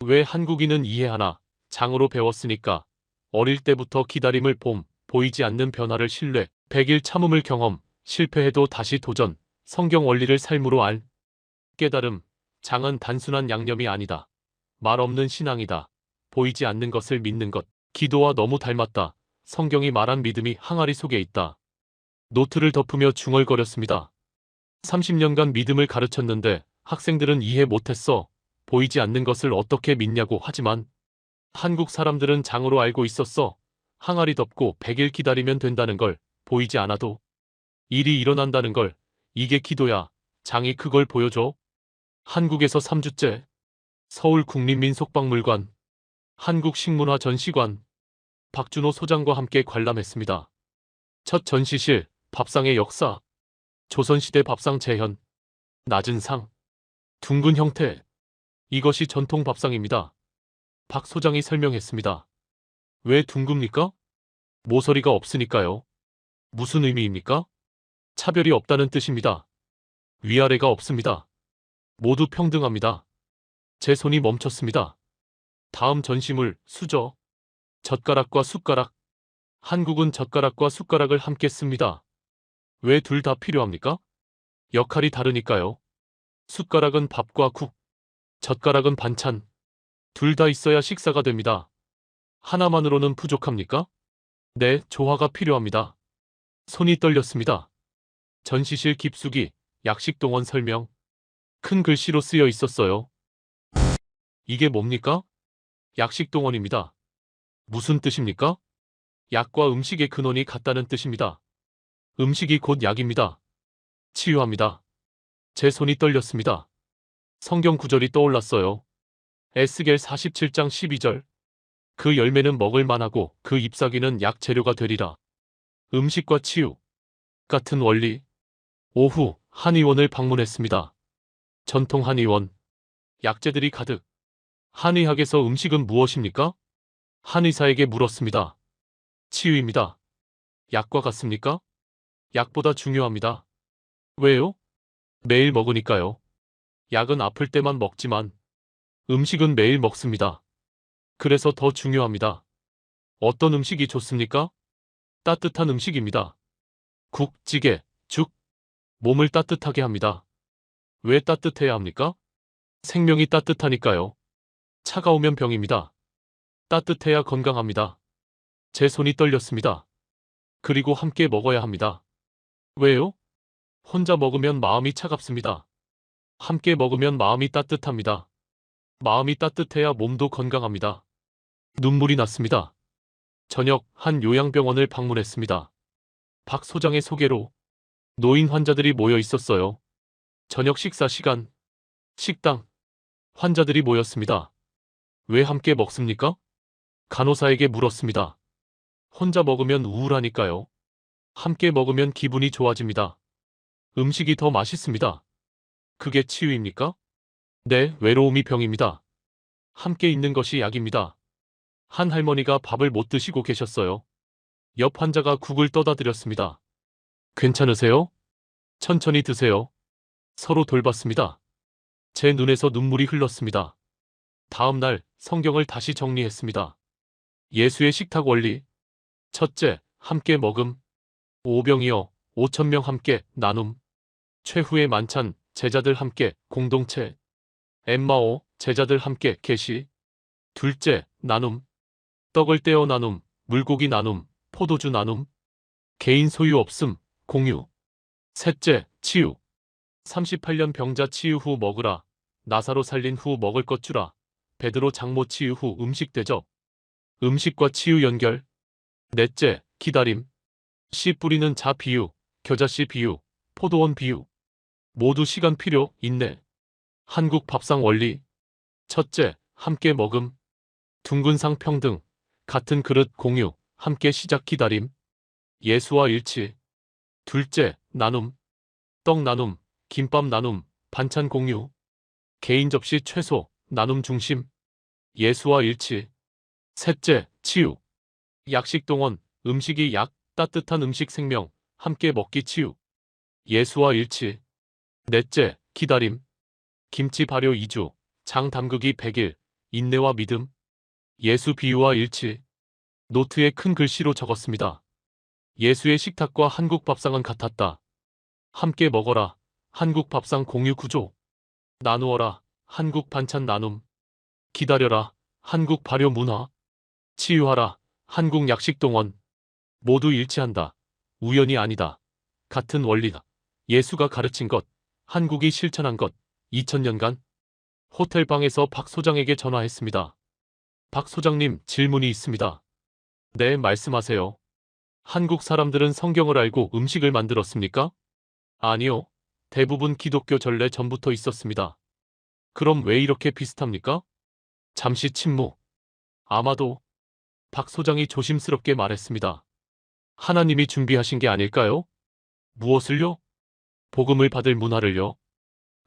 왜 한국인은 이해하나? 장으로 배웠으니까. 어릴 때부터 기다림을 봄, 보이지 않는 변화를 신뢰, 100일 참음을 경험, 실패해도 다시 도전, 성경 원리를 삶으로 알. 깨달음, 장은 단순한 양념이 아니다. 말 없는 신앙이다. 보이지 않는 것을 믿는 것. 기도와 너무 닮았다. 성경이 말한 믿음이 항아리 속에 있다. 노트를 덮으며 중얼거렸습니다. 30년간 믿음을 가르쳤는데 학생들은 이해 못했어. 보이지 않는 것을 어떻게 믿냐고. 하지만 한국 사람들은 장으로 알고 있었어. 항아리 덮고 100일 기다리면 된다는 걸, 보이지 않아도 일이 일어난다는 걸. 이게 기도야. 장이 그걸 보여줘. 한국에서 3주째 서울국립민속박물관, 한국식문화전시관, 박준호 소장과 함께 관람했습니다. 첫 전시실, 밥상의 역사, 조선시대 밥상 재현, 낮은 상, 둥근 형태. 이것이 전통 밥상입니다. 박 소장이 설명했습니다. 왜 둥급니까? 모서리가 없으니까요. 무슨 의미입니까? 차별이 없다는 뜻입니다. 위아래가 없습니다. 모두 평등합니다. 제 손이 멈췄습니다. 다음 전시물, 수저. 젓가락과 숟가락. 한국은 젓가락과 숟가락을 함께 씁니다. 왜 둘 다 필요합니까? 역할이 다르니까요. 숟가락은 밥과 국, 젓가락은 반찬. 둘 다 있어야 식사가 됩니다. 하나만으로는 부족합니까? 네, 조화가 필요합니다. 손이 떨렸습니다. 전시실 깊숙이, 약식동원 설명. 큰 글씨로 쓰여 있었어요. 이게 뭡니까? 약식동원입니다. 무슨 뜻입니까? 약과 음식의 근원이 같다는 뜻입니다. 음식이 곧 약입니다. 치유합니다. 제 손이 떨렸습니다. 성경 구절이 떠올랐어요. 에스겔 47장 12절. 그 열매는 먹을 만하고 그 잎사귀는 약 재료가 되리라. 음식과 치유. 같은 원리. 오후 한의원을 방문했습니다. 전통 한의원. 약재들이 가득. 한의학에서 음식은 무엇입니까? 한의사에게 물었습니다. 치유입니다. 약과 같습니까? 약보다 중요합니다. 왜요? 매일 먹으니까요. 약은 아플 때만 먹지만 음식은 매일 먹습니다. 그래서 더 중요합니다. 어떤 음식이 좋습니까? 따뜻한 음식입니다. 국, 찌개, 죽. 몸을 따뜻하게 합니다. 왜 따뜻해야 합니까? 생명이 따뜻하니까요. 차가우면 병입니다. 따뜻해야 건강합니다. 제 손이 떨렸습니다. 그리고 함께 먹어야 합니다. 왜요? 혼자 먹으면 마음이 차갑습니다. 함께 먹으면 마음이 따뜻합니다. 마음이 따뜻해야 몸도 건강합니다. 눈물이 났습니다. 저녁 한 요양병원을 방문했습니다. 박 소장의 소개로 노인 환자들이 모여 있었어요. 저녁 식사 시간. 식당. 환자들이 모였습니다. 왜 함께 먹습니까? 간호사에게 물었습니다. 혼자 먹으면 우울하니까요. 함께 먹으면 기분이 좋아집니다. 음식이 더 맛있습니다. 그게 치유입니까? 네, 외로움이 병입니다. 함께 있는 것이 약입니다. 한 할머니가 밥을 못 드시고 계셨어요. 옆 환자가 국을 떠다 드렸습니다. 괜찮으세요? 천천히 드세요. 서로 돌봤습니다. 제 눈에서 눈물이 흘렀습니다. 다음 날 성경을 다시 정리했습니다. 예수의 식탁 원리. 첫째, 함께 먹음. 오병이어 5,000명 함께 나눔. 최후의 만찬, 제자들 함께 공동체. 엠마오, 제자들 함께 계시. 둘째, 나눔. 떡을 떼어 나눔, 물고기 나눔, 포도주 나눔. 개인 소유 없음, 공유. 셋째, 치유. 38년 병자 치유 후 먹으라. 나사로 살린 후 먹을 것 주라. 베드로 장모 치유 후 음식 대접. 음식과 치유 연결. 넷째, 기다림. 씨 뿌리는 자 비유, 겨자씨 비유, 포도원 비유. 모두 시간 필요, 인내. 한국 밥상 원리. 첫째, 함께 먹음. 둥근 상 평등. 같은 그릇 공유, 함께 시작 기다림. 예수와 일치. 둘째, 나눔. 떡 나눔, 김밥 나눔, 반찬 공유. 개인 접시 최소, 나눔 중심. 예수와 일치. 셋째, 치유. 약식 동원, 음식이 약, 따뜻한 음식 생명, 함께 먹기 치유. 예수와 일치. 넷째, 기다림. 김치 발효 2주, 장 담그기 100일, 인내와 믿음. 예수 비유와 일치. 노트에 큰 글씨로 적었습니다. 예수의 식탁과 한국 밥상은 같았다. 함께 먹어라. 한국 밥상 공유 구조. 나누어라. 한국 반찬 나눔. 기다려라. 한국 발효 문화. 치유하라. 한국 약식 동원. 모두 일치한다. 우연이 아니다. 같은 원리다. 예수가 가르친 것, 한국이 실천한 것. 2000년간 호텔방에서 박 소장에게 전화했습니다. 박 소장님, 질문이 있습니다. 네, 말씀하세요. 한국 사람들은 성경을 알고 음식을 만들었습니까? 아니요. 대부분 기독교 전래 전부터 있었습니다. 그럼 왜 이렇게 비슷합니까? 잠시 침묵. 아마도 박 소장이 조심스럽게 말했습니다. 하나님이 준비하신 게 아닐까요? 무엇을요? 복음을 받을 문화를요.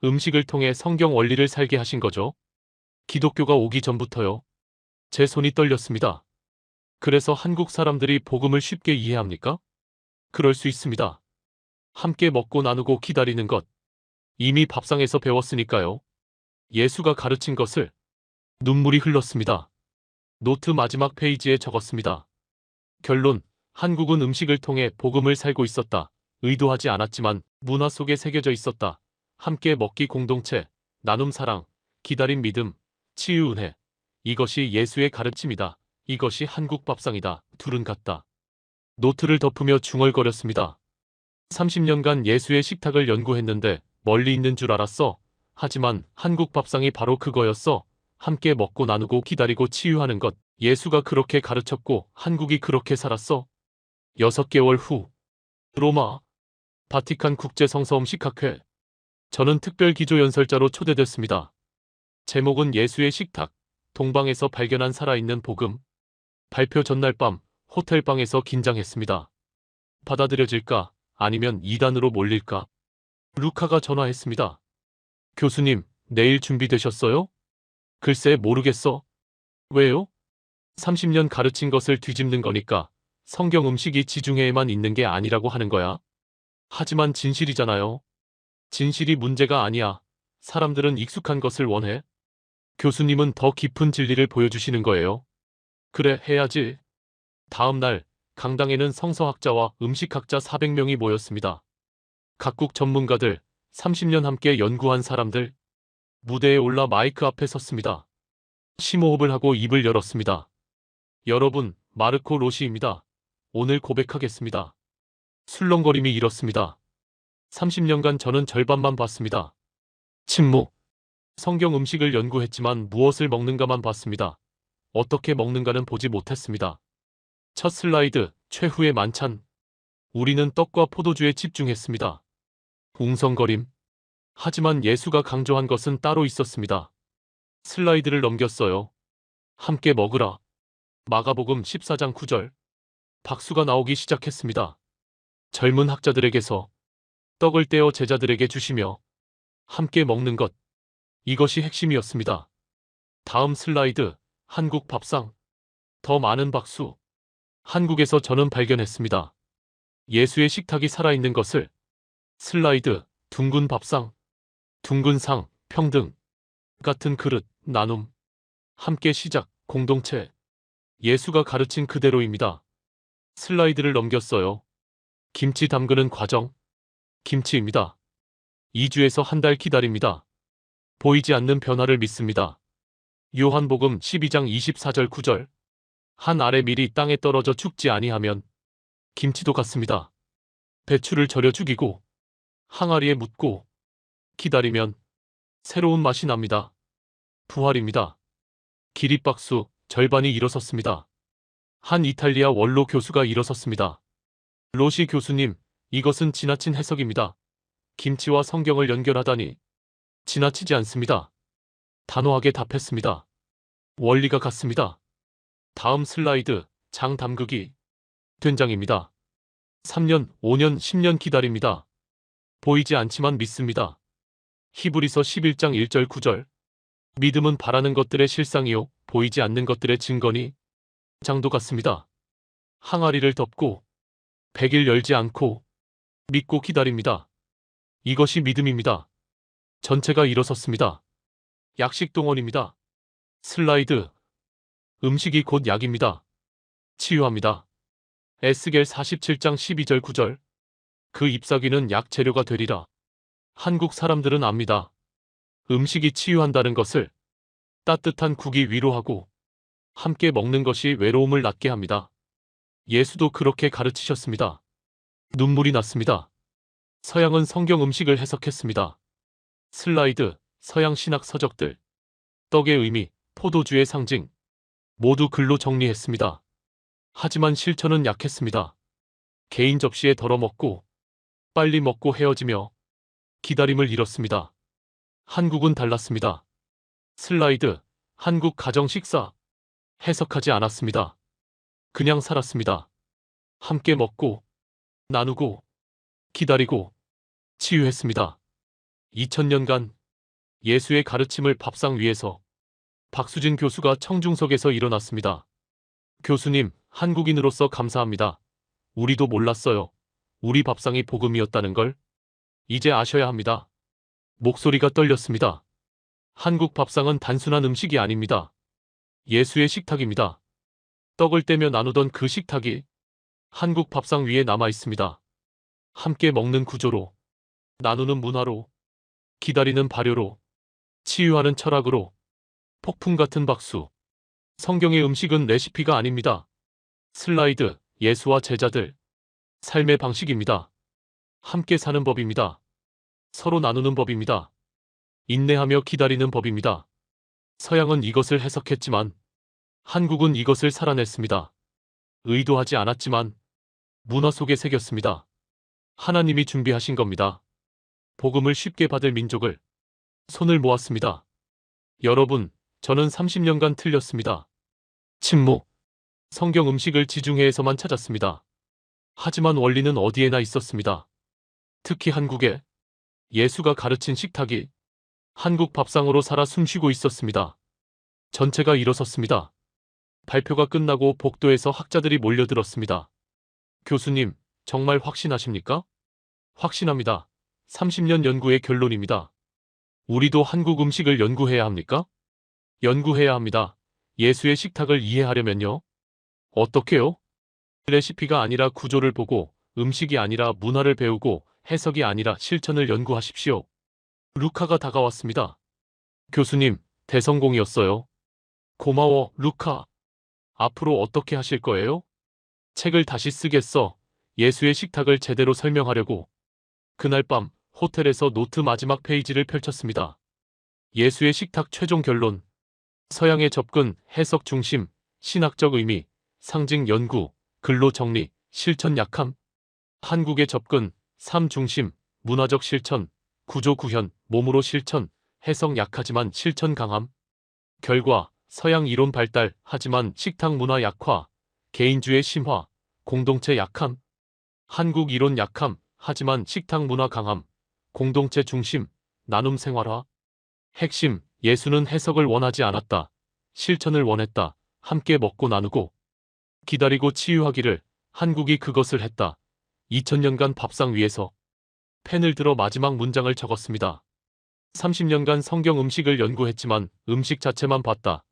음식을 통해 성경 원리를 살게 하신 거죠. 기독교가 오기 전부터요. 제 손이 떨렸습니다. 그래서 한국 사람들이 복음을 쉽게 이해합니까? 그럴 수 있습니다. 함께 먹고 나누고 기다리는 것. 이미 밥상에서 배웠으니까요. 예수가 가르친 것을. 눈물이 흘렀습니다. 노트 마지막 페이지에 적었습니다. 결론, 한국은 음식을 통해 복음을 살고 있었다. 의도하지 않았지만 문화 속에 새겨져 있었다. 함께 먹기 공동체, 나눔 사랑, 기다림 믿음, 치유 은혜. 이것이 예수의 가르침이다. 이것이 한국 밥상이다. 둘은 같다. 노트를 덮으며 중얼거렸습니다. 30년간 예수의 식탁을 연구했는데 멀리 있는 줄 알았어. 하지만 한국 밥상이 바로 그거였어. 함께 먹고 나누고 기다리고 치유하는 것. 예수가 그렇게 가르쳤고 한국이 그렇게 살았어. 6개월 후 로마 바티칸 국제성서음식학회. 저는 특별 기조연설자로 초대됐습니다. 제목은 예수의 식탁, 동방에서 발견한 살아있는 복음. 발표 전날 밤 호텔방에서 긴장했습니다. 받아들여질까? 아니면 이단으로 몰릴까? 루카가 전화했습니다. 교수님, 내일 준비되셨어요? 글쎄 모르겠어. 왜요? 30년 가르친 것을 뒤집는 거니까. 성경 음식이 지중해에만 있는 게 아니라고 하는 거야. 하지만 진실이잖아요. 진실이 문제가 아니야. 사람들은 익숙한 것을 원해. 교수님은 더 깊은 진리를 보여주시는 거예요. 그래, 해야지. 다음 날 강당에는 성서학자와 음식학자 400명이 모였습니다. 각국 전문가들, 30년 함께 연구한 사람들. 무대에 올라 마이크 앞에 섰습니다. 심호흡을 하고 입을 열었습니다. 여러분, 마르코 로시입니다. 오늘 고백하겠습니다. 술렁거림이 이렇습니다. 30년간 저는 절반만 봤습니다. 침묵. 성경 음식을 연구했지만 무엇을 먹는가만 봤습니다. 어떻게 먹는가는 보지 못했습니다. 첫 슬라이드, 최후의 만찬. 우리는 떡과 포도주에 집중했습니다. 웅성거림. 하지만 예수가 강조한 것은 따로 있었습니다. 슬라이드를 넘겼어요. 함께 먹으라. 마가복음 14장 9절. 박수가 나오기 시작했습니다. 젊은 학자들에게서 떡을 떼어 제자들에게 주시며 함께 먹는 것. 이것이 핵심이었습니다. 다음 슬라이드, 한국 밥상. 더 많은 박수. 한국에서 저는 발견했습니다. 예수의 식탁이 살아있는 것을. 슬라이드, 둥근 밥상. 둥근 상, 평등. 같은 그릇, 나눔. 함께 시작, 공동체. 예수가 가르친 그대로입니다. 슬라이드를 넘겼어요. 김치 담그는 과정. 김치입니다. 2주에서 한 달 기다립니다. 보이지 않는 변화를 믿습니다. 요한복음 12장 24절 9절. 한 알의 밀이 땅에 떨어져 죽지 아니하면 김치도 같습니다. 배추를 절여 죽이고 항아리에 묻고 기다리면 새로운 맛이 납니다. 부활입니다. 기립박수, 절반이 일어섰습니다. 한 이탈리아 원로 교수가 일어섰습니다. 로시 교수님, 이것은 지나친 해석입니다. 김치와 성경을 연결하다니. 지나치지 않습니다. 단호하게 답했습니다. 원리가 같습니다. 다음 슬라이드, 장 담그기. 된장입니다. 3년, 5년, 10년 기다립니다. 보이지 않지만 믿습니다. 히브리서 11장 1절 9절. 믿음은 바라는 것들의 실상이요, 보이지 않는 것들의 증거니. 장도 같습니다. 항아리를 덮고, 100일 열지 않고, 믿고 기다립니다. 이것이 믿음입니다. 전체가 일어섰습니다. 약식 동원입니다. 슬라이드. 음식이 곧 약입니다. 치유합니다. 에스겔 47장 12절 9절. 그 잎사귀는 약 재료가 되리라. 한국 사람들은 압니다. 음식이 치유한다는 것을. 따뜻한 국이 위로하고 함께 먹는 것이 외로움을 낫게 합니다. 예수도 그렇게 가르치셨습니다. 눈물이 났습니다. 서양은 성경 음식을 해석했습니다. 슬라이드. 서양 신학 서적들. 떡의 의미, 포도주의 상징. 모두 글로 정리했습니다. 하지만 실천은 약했습니다. 개인 접시에 덜어먹고 빨리 먹고 헤어지며 기다림을 잃었습니다. 한국은 달랐습니다. 슬라이드. 한국 가정 식사. 해석하지 않았습니다. 그냥 살았습니다. 함께 먹고 나누고 기다리고 치유했습니다. 2000년간 예수의 가르침을 밥상 위에서. 박수진 교수가 청중석에서 일어났습니다. 교수님, 한국인으로서 감사합니다. 우리도 몰랐어요. 우리 밥상이 복음이었다는 걸. 이제 아셔야 합니다. 목소리가 떨렸습니다. 한국 밥상은 단순한 음식이 아닙니다. 예수의 식탁입니다. 떡을 떼며 나누던 그 식탁이 한국 밥상 위에 남아 있습니다. 함께 먹는 구조로, 나누는 문화로, 기다리는 발효로, 치유하는 철학으로. 폭풍 같은 박수. 성경의 음식은 레시피가 아닙니다. 슬라이드. 예수와 제자들. 삶의 방식입니다. 함께 사는 법입니다. 서로 나누는 법입니다. 인내하며 기다리는 법입니다. 서양은 이것을 해석했지만 한국은 이것을 살아냈습니다. 의도하지 않았지만 문화 속에 새겼습니다. 하나님이 준비하신 겁니다. 복음을 쉽게 받을 민족을. 손을 모았습니다. 여러분, 저는 30년간 틀렸습니다. 침묵. 성경 음식을 지중해에서만 찾았습니다. 하지만 원리는 어디에나 있었습니다. 특히 한국에. 예수가 가르친 식탁이 한국 밥상으로 살아 숨쉬고 있었습니다. 전체가 일어섰습니다. 발표가 끝나고 복도에서 학자들이 몰려들었습니다. 교수님, 정말 확신하십니까? 확신합니다. 30년 연구의 결론입니다. 우리도 한국 음식을 연구해야 합니까? 연구해야 합니다. 예수의 식탁을 이해하려면요. 어떻게요? 레시피가 아니라 구조를 보고, 음식이 아니라 문화를 배우고, 해석이 아니라 실천을 연구하십시오. 루카가 다가왔습니다. 교수님, 대성공이었어요. 고마워, 루카. 앞으로 어떻게 하실 거예요? 책을 다시 쓰겠어. 예수의 식탁을 제대로 설명하려고. 그날 밤 호텔에서 노트 마지막 페이지를 펼쳤습니다. 예수의 식탁 최종 결론. 서양의 접근, 해석 중심, 신학적 의미, 상징 연구, 글로 정리, 실천 약함. 한국의 접근, 삶 중심, 문화적 실천, 구조 구현, 몸으로 실천, 해석 약하지만 실천 강함. 결과, 서양 이론 발달, 하지만 식탁 문화 약화, 개인주의 심화, 공동체 약함. 한국 이론 약함, 하지만 식탁 문화 강함, 공동체 중심, 나눔 생활화. 핵심, 예수는 해석을 원하지 않았다. 실천을 원했다. 함께 먹고 나누고 기다리고 치유하기를. 한국이 그것을 했다. 2000년간 밥상 위에서. 펜을 들어 마지막 문장을 적었습니다. 30년간 성경 음식을 연구했지만 음식 자체만 봤다.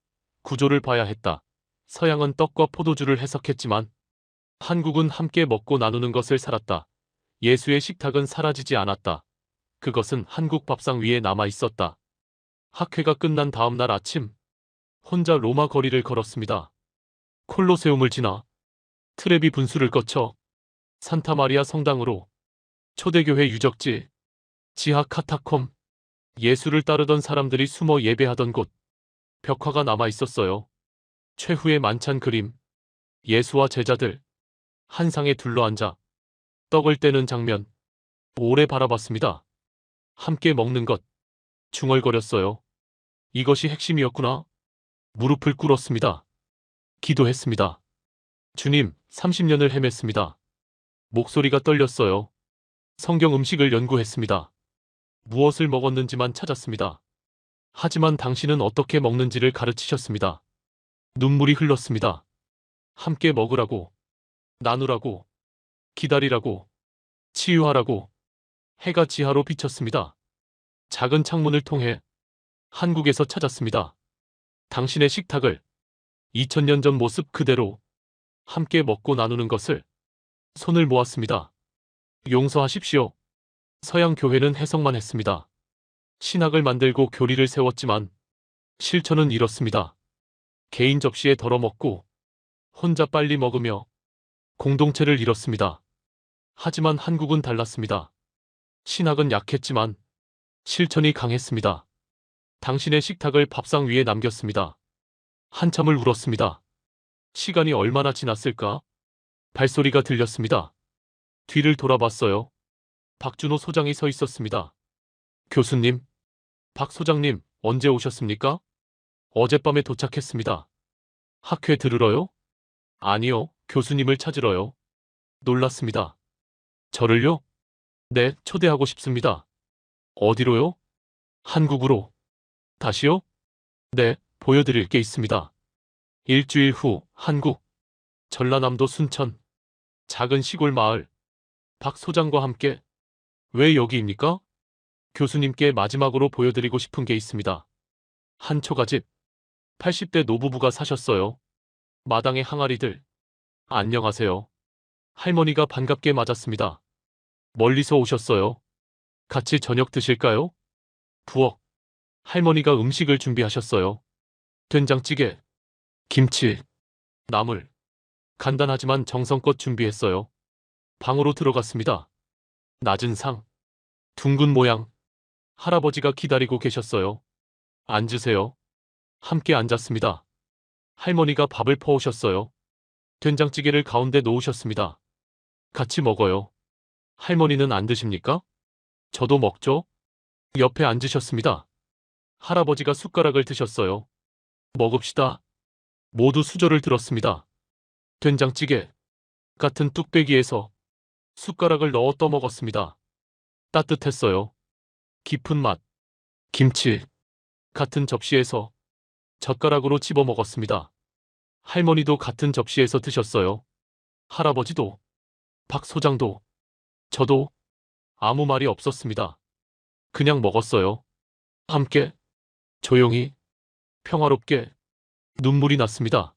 구조를 봐야 했다. 서양은 떡과 포도주를 해석했지만 한국은 함께 먹고 나누는 것을 살았다. 예수의 식탁은 사라지지 않았다. 그것은 한국 밥상 위에 남아 있었다. 학회가 끝난 다음 날 아침, 혼자 로마 거리를 걸었습니다. 콜로세움을 지나 트레비 분수를 거쳐 산타마리아 성당으로. 초대교회 유적지, 지하 카타콤. 예수를 따르던 사람들이 숨어 예배하던 곳. 벽화가 남아 있었어요. 최후의 만찬 그림. 예수와 제자들 한 상에 둘러앉아 떡을 떼는 장면 오래 바라봤습니다. 함께 먹는 것 중얼거렸어요. 이것이 핵심이었구나. 무릎을 꿇었습니다. 기도했습니다. 주님, 30년을 헤맸습니다. 목소리가 떨렸어요. 성경 음식을 연구했습니다. 무엇을 먹었는지만 찾았습니다. 하지만 당신은 어떻게 먹는지를 가르치셨습니다. 눈물이 흘렀습니다. 함께 먹으라고, 나누라고, 기다리라고, 치유하라고. 해가 지하로 비쳤습니다. 작은 창문을 통해 한국에서 찾았습니다. 당신의 식탁을 2000년 전 모습 그대로 함께 먹고 나누는 것을 손을 모았습니다. 용서하십시오. 서양 교회는 해석만 했습니다. 신학을 만들고 교리를 세웠지만 실천은 이렇습니다. 개인 접시에 덜어먹고 혼자 빨리 먹으며 공동체를 잃었습니다. 하지만 한국은 달랐습니다. 신학은 약했지만 실천이 강했습니다. 당신의 식탁을 밥상 위에 남겼습니다. 한참을 울었습니다. 시간이 얼마나 지났을까? 발소리가 들렸습니다. 뒤를 돌아봤어요. 박준호 소장이 서 있었습니다. 교수님, 박 소장님, 언제 오셨습니까? 어젯밤에 도착했습니다. 학회 들으러요? 아니요, 교수님을 찾으러요. 놀랐습니다. 저를요? 네, 초대하고 싶습니다. 어디로요? 한국으로. 다시요? 네, 보여드릴 게 있습니다. 일주일 후, 한국. 전라남도 순천. 작은 시골 마을. 박 소장과 함께. 왜 여기입니까? 교수님께 마지막으로 보여드리고 싶은 게 있습니다. 한 초가집. 80대 노부부가 사셨어요. 마당의 항아리들. 안녕하세요. 할머니가 반갑게 맞았습니다. 멀리서 오셨어요. 같이 저녁 드실까요? 부엌. 할머니가 음식을 준비하셨어요. 된장찌개, 김치, 나물. 간단하지만 정성껏 준비했어요. 방으로 들어갔습니다. 낮은 상, 둥근 모양. 할아버지가 기다리고 계셨어요. 앉으세요. 함께 앉았습니다. 할머니가 밥을 퍼오셨어요. 된장찌개를 가운데 놓으셨습니다. 같이 먹어요. 할머니는 안 드십니까? 저도 먹죠. 옆에 앉으셨습니다. 할아버지가 숟가락을 드셨어요. 먹읍시다. 모두 수저를 들었습니다. 된장찌개 같은 뚝배기에서 숟가락을 넣어 떠먹었습니다. 따뜻했어요. 깊은 맛. 김치 같은 접시에서 젓가락으로 집어 먹었습니다. 할머니도 같은 접시에서 드셨어요. 할아버지도, 박 소장도, 저도 아무 말이 없었습니다. 그냥 먹었어요. 함께, 조용히, 평화롭게. 눈물이 났습니다.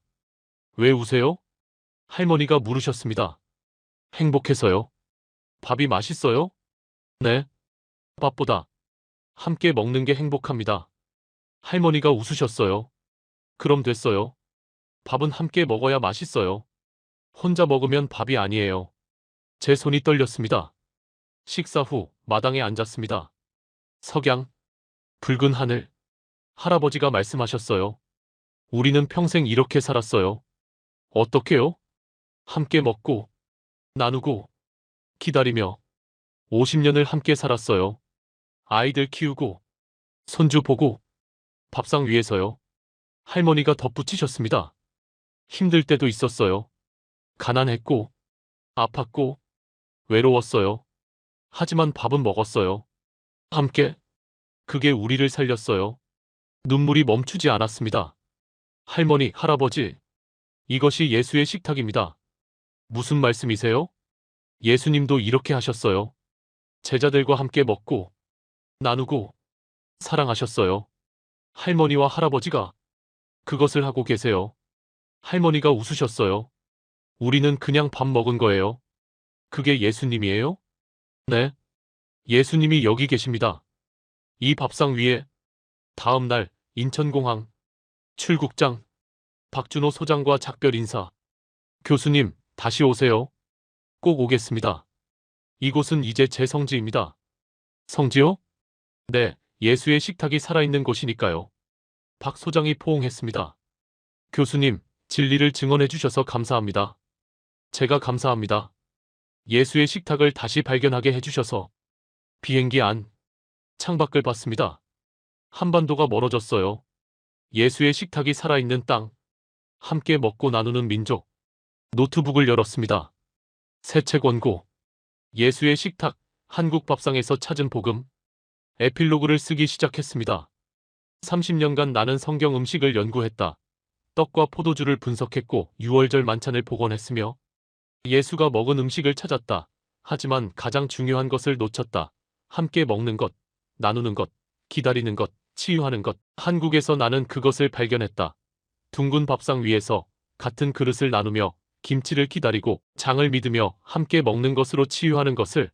왜 우세요? 할머니가 물으셨습니다. 행복해서요. 밥이 맛있어요? 네. 밥보다 함께 먹는 게 행복합니다. 할머니가 웃으셨어요. 그럼 됐어요. 밥은 함께 먹어야 맛있어요. 혼자 먹으면 밥이 아니에요. 제 손이 떨렸습니다. 식사 후 마당에 앉았습니다. 석양, 붉은 하늘. 할아버지가 말씀하셨어요. 우리는 평생 이렇게 살았어요. 어떻게요? 함께 먹고, 나누고, 기다리며 50년을 함께 살았어요. 아이들 키우고, 손주 보고, 밥상 위에서요. 할머니가 덧붙이셨습니다. 힘들 때도 있었어요. 가난했고, 아팠고, 외로웠어요. 하지만 밥은 먹었어요. 함께. 그게 우리를 살렸어요. 눈물이 멈추지 않았습니다. 할머니, 할아버지, 이것이 예수의 식탁입니다. 무슨 말씀이세요? 예수님도 이렇게 하셨어요. 제자들과 함께 먹고, 나누고, 사랑하셨어요. 할머니와 할아버지가 그것을 하고 계세요. 할머니가 웃으셨어요. 우리는 그냥 밥 먹은 거예요. 그게 예수님이에요? 네. 예수님이 여기 계십니다. 이 밥상 위에. 다음 날 인천공항 출국장. 박준호 소장과 작별 인사. 교수님, 다시 오세요. 꼭 오겠습니다. 이곳은 이제 제 성지입니다. 성지요? 네, 예수의 식탁이 살아있는 곳이니까요. 박 소장이 포옹했습니다. 교수님, 진리를 증언해 주셔서 감사합니다. 제가 감사합니다. 예수의 식탁을 다시 발견하게 해주셔서. 비행기 안, 창밖을 봤습니다. 한반도가 멀어졌어요. 예수의 식탁이 살아있는 땅, 함께 먹고 나누는 민족. 노트북을 열었습니다. 새 책 원고, 예수의 식탁, 한국 밥상에서 찾은 복음. 에필로그를 쓰기 시작했습니다. 30년간 나는 성경 음식을 연구했다. 떡과 포도주를 분석했고 6월절 만찬을 복원했으며 예수가 먹은 음식을 찾았다. 하지만 가장 중요한 것을 놓쳤다. 함께 먹는 것, 나누는 것, 기다리는 것, 치유하는 것. 한국에서 나는 그것을 발견했다. 둥근 밥상 위에서 같은 그릇을 나누며 김치를 기다리고 장을 믿으며 함께 먹는 것으로 치유하는 것을.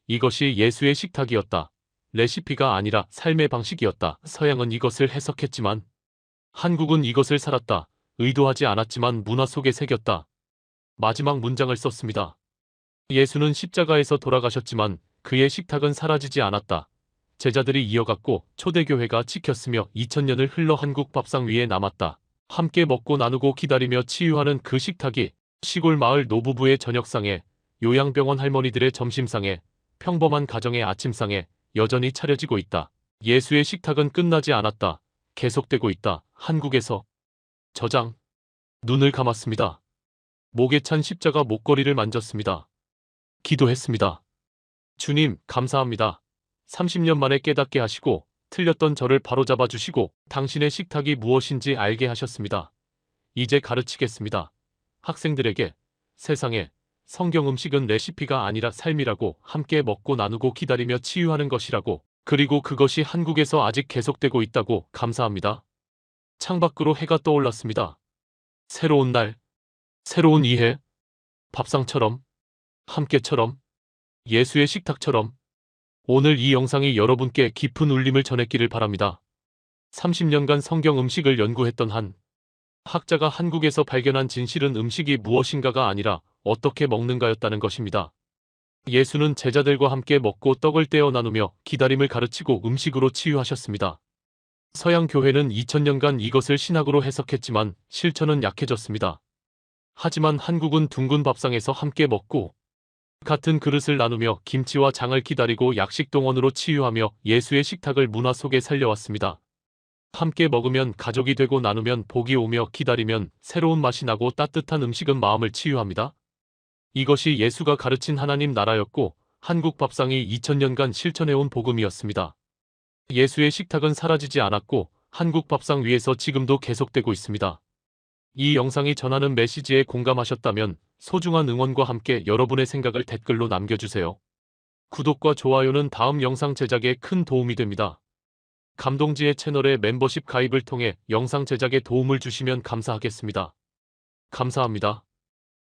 이것이 예수의 식탁이었다. 레시피가 아니라 삶의 방식이었다. 서양은 이것을 해석했지만 한국은 이것을 살았다. 의도하지 않았지만 문화 속에 새겼다. 마지막 문장을 썼습니다. 예수는 십자가에서 돌아가셨지만 그의 식탁은 사라지지 않았다. 제자들이 이어갔고 초대교회가 지켰으며 2000년을 흘러 한국 밥상 위에 남았다. 함께 먹고 나누고 기다리며 치유하는 그 식탁이 시골 마을 노부부의 저녁상에, 요양병원 할머니들의 점심상에, 평범한 가정의 아침상에 여전히 차려지고 있다. 예수의 식탁은 끝나지 않았다. 계속되고 있다. 한국에서. 저장. 눈을 감았습니다. 목에 찬 십자가 목걸이를 만졌습니다. 기도했습니다. 주님, 감사합니다. 30년 만에 깨닫게 하시고 틀렸던 저를 바로잡아 주시고 당신의 식탁이 무엇인지 알게 하셨습니다. 이제 가르치겠습니다. 학생들에게 세상에 성경 음식은 레시피가 아니라 삶이라고, 함께 먹고 나누고 기다리며 치유하는 것이라고, 그리고 그것이 한국에서 아직 계속되고 있다고. 감사합니다. 창밖으로 해가 떠올랐습니다. 새로운 날, 새로운 이해, 밥상처럼, 함께처럼, 예수의 식탁처럼. 오늘 이 영상이 여러분께 깊은 울림을 전했기를 바랍니다. 30년간 성경 음식을 연구했던 한 학자가 한국에서 발견한 진실은 음식이 무엇인가가 아니라 어떻게 먹는가였다는 것입니다. 예수는 제자들과 함께 먹고 떡을 떼어 나누며 기다림을 가르치고 음식으로 치유하셨습니다. 서양 교회는 2000년간 이것을 신학으로 해석했지만 실천은 약해졌습니다. 하지만 한국은 둥근 밥상에서 함께 먹고 같은 그릇을 나누며 김치와 장을 기다리고 약식동원으로 치유하며 예수의 식탁을 문화 속에 살려왔습니다. 함께 먹으면 가족이 되고 나누면 복이 오며 기다리면 새로운 맛이 나고 따뜻한 음식은 마음을 치유합니다. 이것이 예수가 가르친 하나님 나라였고 한국 밥상이 2000년간 실천해온 복음이었습니다. 예수의 식탁은 사라지지 않았고 한국 밥상 위에서 지금도 계속되고 있습니다. 이 영상이 전하는 메시지에 공감하셨다면 소중한 응원과 함께 여러분의 생각을 댓글로 남겨주세요. 구독과 좋아요는 다음 영상 제작에 큰 도움이 됩니다. 감동지의 채널의 멤버십 가입을 통해 영상 제작에 도움을 주시면 감사하겠습니다. 감사합니다.